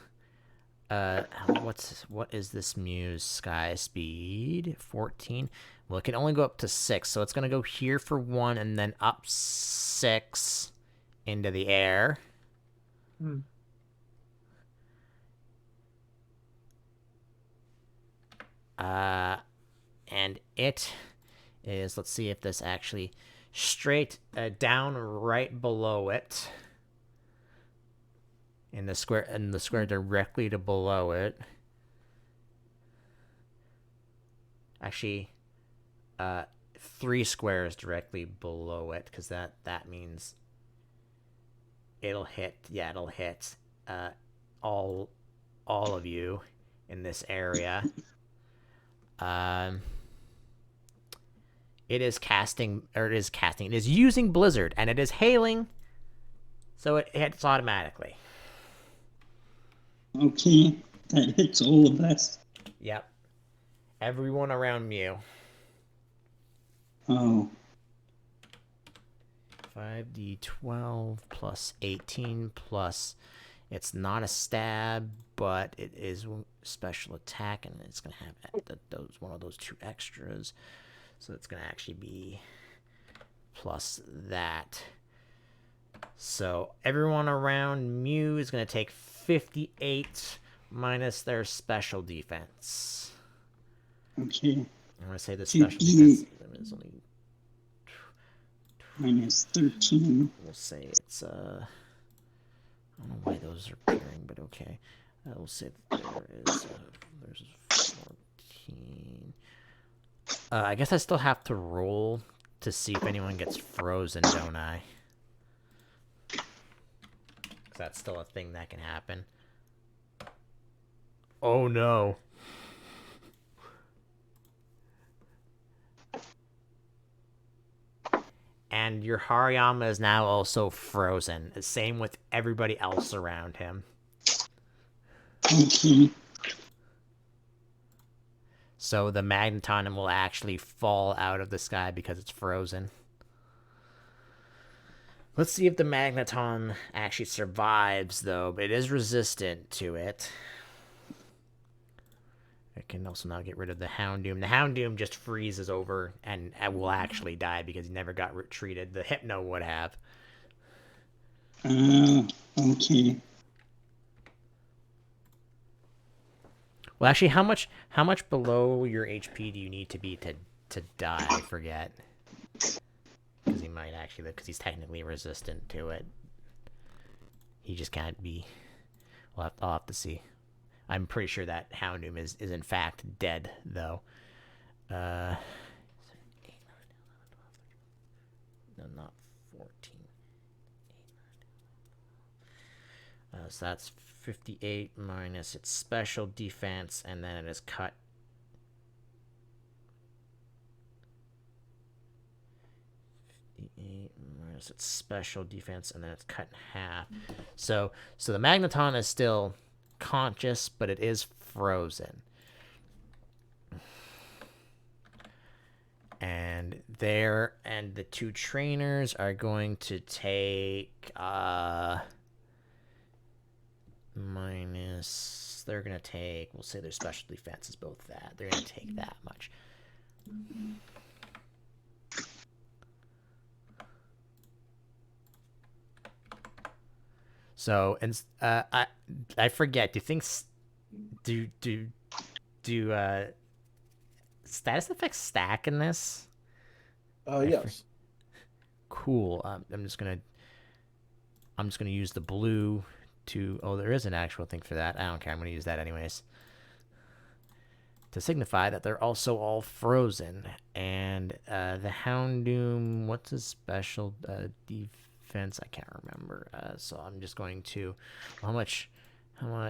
Speaker 1: what is this muse? Sky speed 14. Well, it can only go up to 6, so it's gonna go here for 1 and then up 6 into the air. And it is, let's see if this actually straight down right below it in the square directly to below it. Actually, 3 squares directly below it, because that means it'll hit. Yeah, it'll hit all of you in this area. It is casting. It is using Blizzard, and it is hailing, so it hits automatically.
Speaker 2: Okay. That hits all of us.
Speaker 1: Yep. Everyone around Mew.
Speaker 2: Oh.
Speaker 1: 5d12 plus 18 plus. It's not a stab, but it is special attack, and it's going to have one of those 2 extras. So it's going to actually be plus that. So everyone around Mew is going to take 58 minus their special defense.
Speaker 2: Okay.
Speaker 1: I'm going to say the special defense is only
Speaker 2: minus 13.
Speaker 1: We'll say it's I don't know why those are appearing, but okay. We'll say that there's 14. I guess I still have to roll to see if anyone gets frozen, don't I? Because that's still a thing that can happen. Oh no. And your Hariyama is now also frozen. Same with everybody else around him.
Speaker 2: Okay.
Speaker 1: So the Magneton will actually fall out of the sky because it's frozen. Let's see if the Magneton actually survives, though. But it is resistant to it. I can also now get rid of the Houndoom. The Houndoom just freezes over and will actually die because he never got treated. The Hypno would have.
Speaker 2: Okay.
Speaker 1: Well, actually, how much below your HP do you need to be to die? I forget. Because he might actually live, because he's technically resistant to it. He just can't be. I'll have to see. I'm pretty sure that Houndoom is in fact dead, though. No, not 14. So that's 58 minus its special defense, and then it is cut. Minus its special defense, and then it's cut in half. So the Magneton is still conscious, but it is frozen. And the 2 trainers are going to take minus. They're gonna take. We'll say their special defense is both that. They're gonna take that much. So, and I forget. Do things do status effects stack in this?
Speaker 4: Yes.
Speaker 1: Cool. I'm just gonna use the blue to. Oh, there is an actual thing for that. I don't care. I'm gonna use that anyways. To signify that they're also all frozen, and the Houndoom. What's his special defense? defense? I can't remember. So I'm just going to, how much? Well,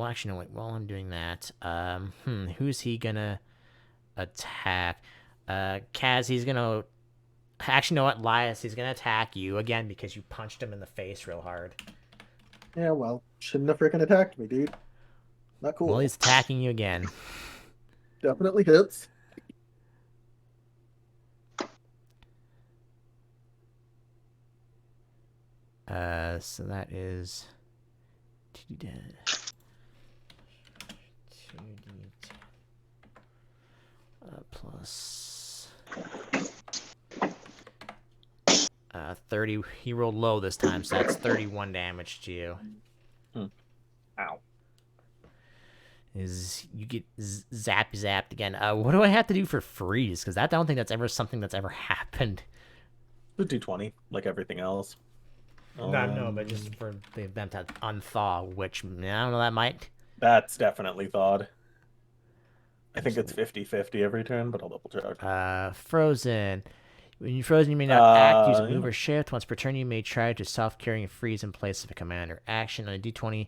Speaker 1: actually, no. Wait. While I'm doing that, who's he gonna attack? Kaz, he's gonna. Actually, you know what, Lias, he's gonna attack you again because you punched him in the face real hard.
Speaker 4: Yeah, well, shouldn't have freaking attacked me, dude. Not cool.
Speaker 1: Well, he's attacking you again.
Speaker 4: Definitely hits.
Speaker 1: So that is 2d10. 2d10 plus 30. He rolled low this time, so that's 31 damage to you.
Speaker 4: Ow.
Speaker 1: You get zapped again. What do I have to do for freeze? Because I don't think that's ever something that's ever happened.
Speaker 4: The D20, like everything else.
Speaker 1: No, but just for the event to unthaw, which I don't know, that might.
Speaker 4: That's definitely thawed. I think it's 50-50 every turn, but I'll double check.
Speaker 1: Frozen. When you're frozen, you may not act, use a move
Speaker 4: Yeah.
Speaker 1: or shift. Once per turn, you may try to self-carry and freeze in place of a commander action. On a d20,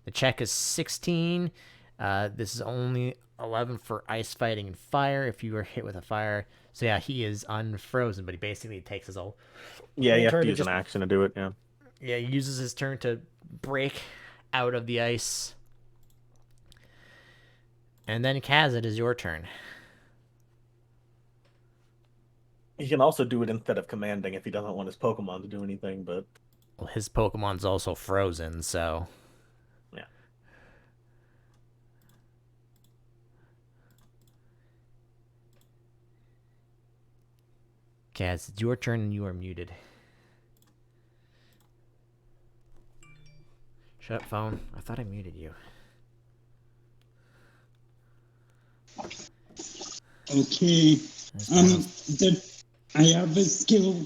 Speaker 1: the check is 16. This is only 11 for ice fighting and fire if you are hit with a fire. So yeah, he is unfrozen, but he basically takes his whole
Speaker 4: Yeah, you have
Speaker 1: turn
Speaker 4: to
Speaker 1: to
Speaker 4: use
Speaker 1: just-
Speaker 4: an action to do it, yeah.
Speaker 1: Yeah, he uses his turn to break out of the ice. And then Kaz, it is your turn.
Speaker 4: He can also do it instead of commanding if he doesn't want his Pokemon to do anything, but...
Speaker 1: Well, his Pokemon's also frozen, so...
Speaker 4: Yeah.
Speaker 1: Kaz, it's your turn and you are muted. Shut up, phone. I thought I muted you.
Speaker 2: Okay. I have a skill.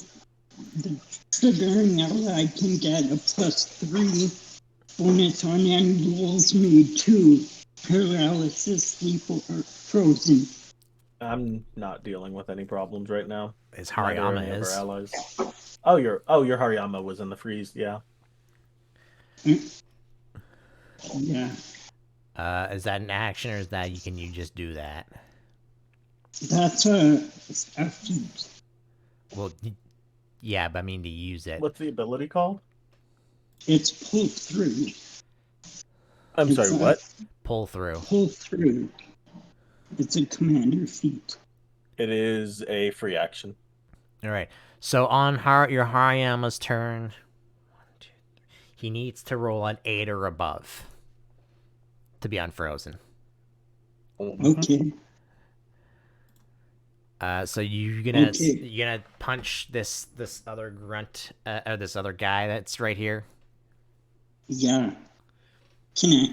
Speaker 2: The triggering ally can get a +3 bonus on any rolls made 2 paralysis, sleep, or frozen.
Speaker 4: I'm not dealing with any problems right now.
Speaker 1: His
Speaker 4: Neither are
Speaker 1: Hariyama
Speaker 4: any of
Speaker 1: is.
Speaker 4: our allies. Oh, your Hariyama was in the freeze, yeah.
Speaker 2: Yeah.
Speaker 1: Is that an action or is that you just do that?
Speaker 2: That's a feat.
Speaker 1: Well, yeah, but I mean to use it.
Speaker 4: What's the ability called?
Speaker 2: It's pull through.
Speaker 4: I'm sorry, what?
Speaker 1: Pull through.
Speaker 2: Pull through. It's a commander feat.
Speaker 4: It is a free action.
Speaker 1: All right. So on your Hariyama's turn, 1, 2, 3, he needs to roll an 8 or above to be unfrozen.
Speaker 2: Okay.
Speaker 1: So you're gonna punch this other grunt, or this other guy that's right here.
Speaker 2: Yeah.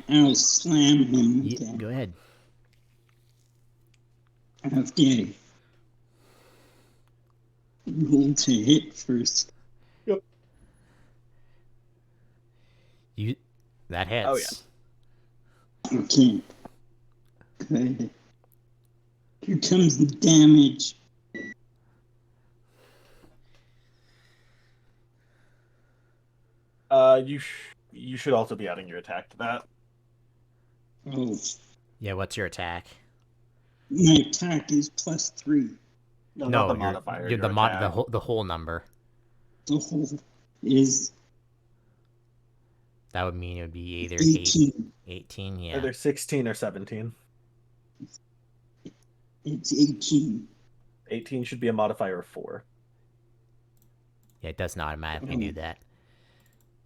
Speaker 2: I'll slam him again.
Speaker 1: Go ahead.
Speaker 2: I have to roll to hit first.
Speaker 4: Yep.
Speaker 1: That hits.
Speaker 4: Oh, yeah.
Speaker 2: Okay. Good. Here comes the damage.
Speaker 4: You should also be adding your attack to that.
Speaker 2: Oh,
Speaker 1: Yeah, what's your attack?
Speaker 2: my attack is +3.
Speaker 4: No,
Speaker 1: No,
Speaker 4: not the modifier.
Speaker 1: you're
Speaker 4: your
Speaker 1: the
Speaker 4: attack.
Speaker 1: the whole number.
Speaker 2: The whole is
Speaker 1: That would mean it would be either
Speaker 2: 18.
Speaker 1: 18, yeah.
Speaker 4: Either 16 or 17.
Speaker 2: It's 18.
Speaker 4: 18 should be a modifier of 4.
Speaker 1: Yeah, it does not automatically do that.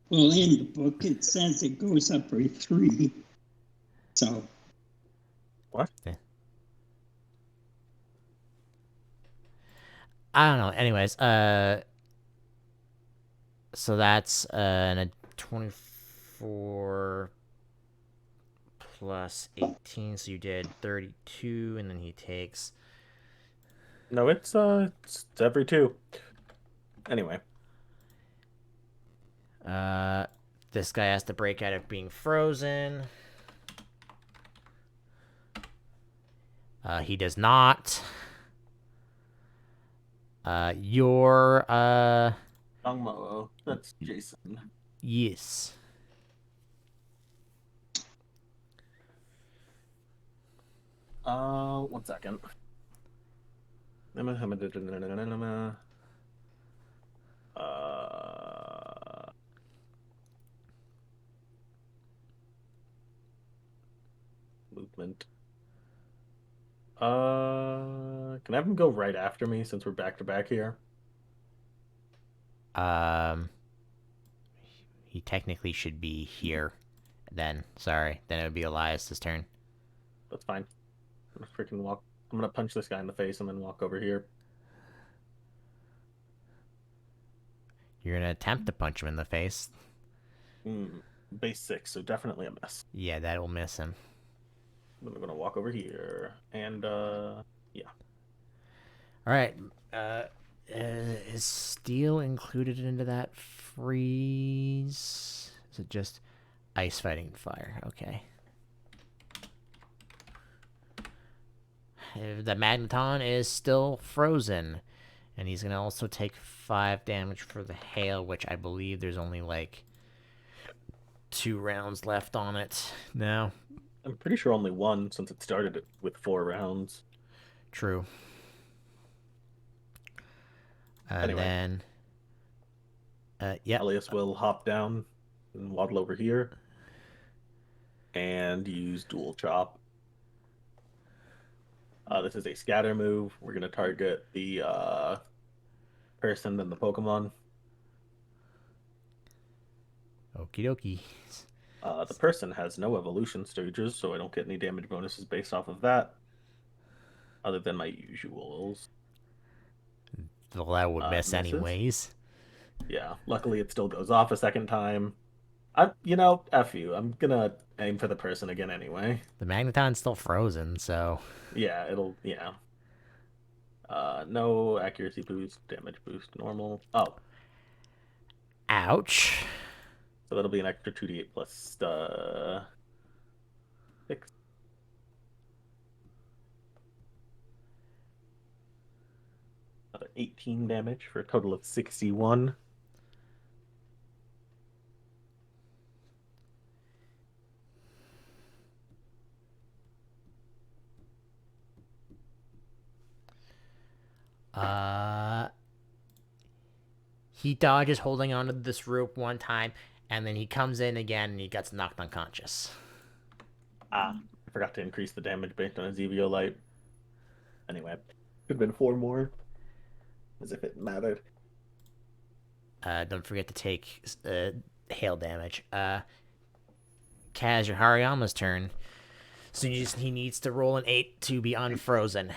Speaker 2: Well, in the book, it says it goes up by 3. So,
Speaker 4: What?
Speaker 1: Yeah. I don't know. Anyways, so that's a 24 plus 18, so you did 32, and then he takes...
Speaker 4: No, it's every 2. Anyway.
Speaker 1: This guy has to break out of being frozen. He does not.
Speaker 4: Dongmo. That's Jason.
Speaker 1: Yes.
Speaker 4: One second. Movement. Can I have him go right after me since we're back to back here?
Speaker 1: He technically should be here. Then, sorry. Then it would be Elias's turn.
Speaker 4: That's fine. I'm gonna freaking walk. I'm gonna punch this guy in the face and then walk over here.
Speaker 1: You're gonna attempt to punch him in the face.
Speaker 4: Base 6, so definitely a miss.
Speaker 1: Yeah, that will miss him.
Speaker 4: Then I'm gonna walk over here and yeah.
Speaker 1: All right. Is steel included into that freeze? Is it just ice fighting fire? Okay. The magneton is still frozen, and he's gonna also take 5 damage for the hail, which I believe there's only like 2 rounds left on it now.
Speaker 4: I'm pretty sure only one since it started with 4 rounds.
Speaker 1: True.
Speaker 4: Anyway.
Speaker 1: Then, yeah.
Speaker 4: Elias will hop down and waddle over here and use dual chop. This is a scatter move. We're gonna target the person and the Pokemon.
Speaker 1: Okie dokie.
Speaker 4: The person has no evolution stages, so I don't get any damage bonuses based off of that, other than my usuals.
Speaker 1: Well, that would miss
Speaker 4: Misses.
Speaker 1: anyways.
Speaker 4: Yeah, luckily it still goes off a second time. F you. I'm gonna aim for the person again anyway.
Speaker 1: The magneton's still frozen, so
Speaker 4: Yeah, yeah. No accuracy boost, damage boost, normal. Oh,
Speaker 1: ouch.
Speaker 4: so that'll be an extra 2d8 plus 6. Another 18 damage for a total of 61.
Speaker 1: He dodges holding onto this rope one time, and then he comes in again and he gets knocked unconscious.
Speaker 4: I forgot to increase the damage based on his EVO light. Anyway, could have been 4 more, as if it mattered.
Speaker 1: Don't forget to take hail damage. Kaz, your Hariyama's turn. So he needs to roll an 8 to be unfrozen.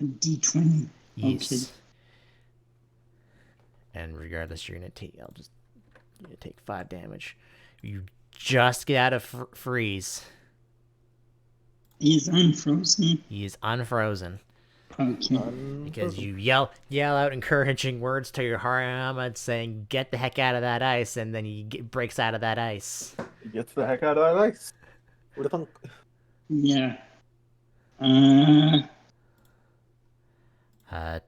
Speaker 2: A D20.
Speaker 1: Yes.
Speaker 2: Okay.
Speaker 1: And regardless, you're gonna take 5 damage. You just get out of freeze.
Speaker 2: He's unfrozen.
Speaker 1: He is unfrozen.
Speaker 2: Okay.
Speaker 1: Because you yell out encouraging words to your Hariyama saying, "Get the heck out of that ice," and then he breaks out of that ice.
Speaker 4: He gets the heck out of that ice. What a thunk.
Speaker 2: Yeah.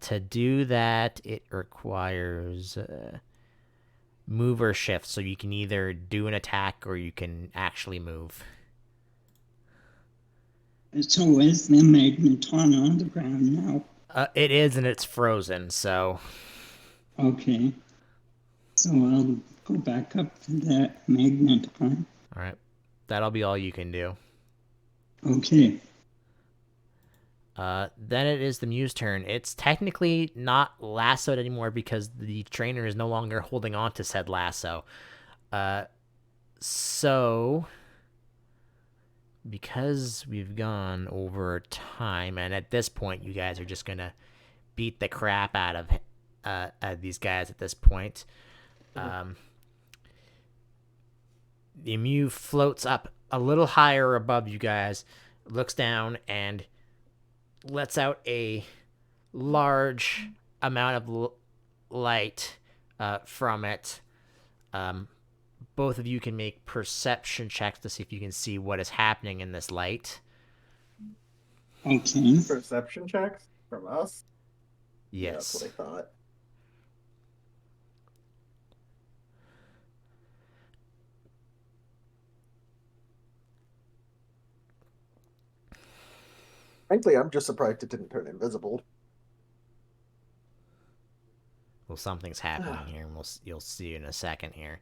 Speaker 1: To do that, it requires move or shift, so you can either do an attack or you can actually move.
Speaker 2: So is the magneton on the ground now?
Speaker 1: It is, and it's frozen, so...
Speaker 2: Okay. So I'll go back up to that magneton.
Speaker 1: Alright. That'll be all you can do.
Speaker 2: Okay.
Speaker 1: Then it is the Mew's turn. It's technically not lassoed anymore because the trainer is no longer holding on to said lasso. So, because we've gone over time, and at this point you guys are just gonna beat the crap out of these guys at this point. The Mew floats up a little higher above you guys, looks down, and lets out a large amount of light from it. Both of you can make perception checks to see if you can see what is happening in this light.
Speaker 2: Okay.
Speaker 4: Perception checks from us?
Speaker 1: Yes.
Speaker 4: Yeah, that's what I thought. Frankly, I'm just surprised it didn't turn invisible.
Speaker 1: Well, something's happening here, and you'll see in a second here.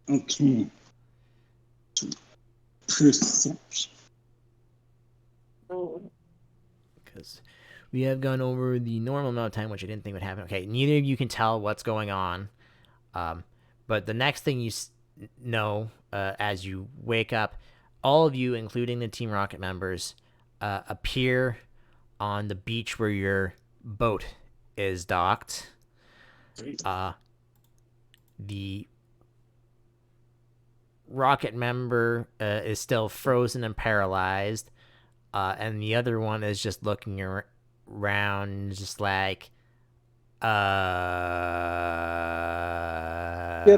Speaker 2: Okay. Perception.
Speaker 1: Because we have gone over the normal amount of time, which I didn't think would happen. Okay, neither of you can tell what's going on. But the next thing you know, as you wake up, all of you, including the Team Rocket members, appear on the beach where your boat is docked. The Rocket member is still frozen and paralyzed, and the other one is just looking around, just like,
Speaker 4: Get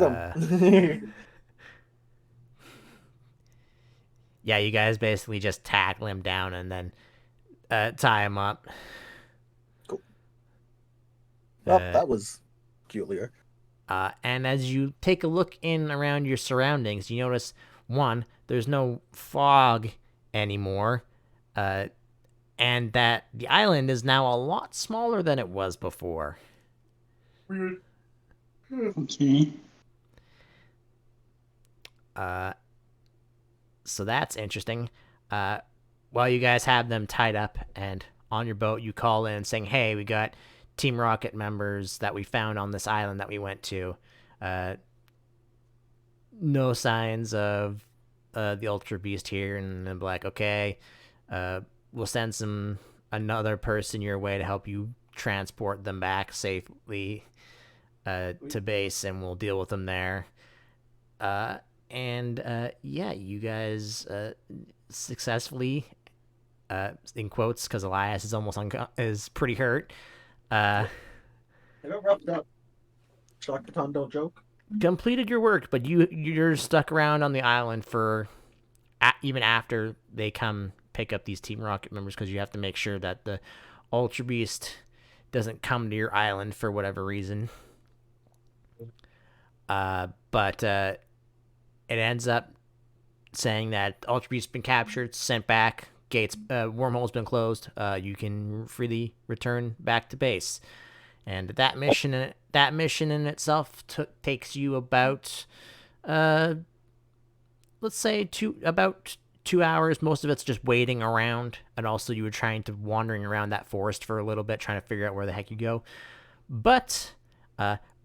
Speaker 4: him.
Speaker 1: Yeah, you guys basically just tackle him down and then tie him up.
Speaker 4: Cool. Well, that was peculiar.
Speaker 1: And as you take a look in around your surroundings, you notice, one, there's no fog anymore, and that the island is now a lot smaller than it was before.
Speaker 2: Okay.
Speaker 1: So that's interesting. While you guys have them tied up and on your boat, you call in saying, hey, we got Team Rocket members that we found on this island that we went to. No signs of the Ultra Beast here. And they're like, okay, we'll send another person your way to help you transport them back safely to base, and we'll deal with them there. And you guys successfully, in quotes, because Elias is is pretty hurt.
Speaker 4: I got roughed up. Shakaton don't joke.
Speaker 1: Completed your work, but you're stuck around on the island for even after they come pick up these Team Rocket members, because you have to make sure that the Ultra Beast doesn't come to your island for whatever reason. But it ends up saying that Ultra Beast's been captured, sent back, gates, wormhole's been closed. You can freely return back to base. And that mission in itself takes you about, let's say about 2 hours. Most of it's just waiting around, and also you were wandering around that forest for a little bit, trying to figure out where the heck you go. But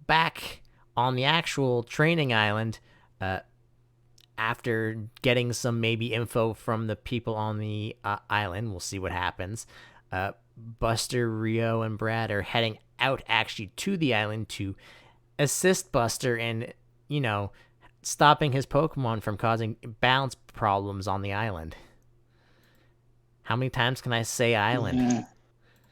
Speaker 1: back on the actual training island, after getting some maybe info from the people on the island, we'll see what happens. Buster, Rio, and Brad are heading out actually to the island to assist Buster in, stopping his Pokemon from causing balance problems on the island. How many times can I say island?
Speaker 2: Yeah.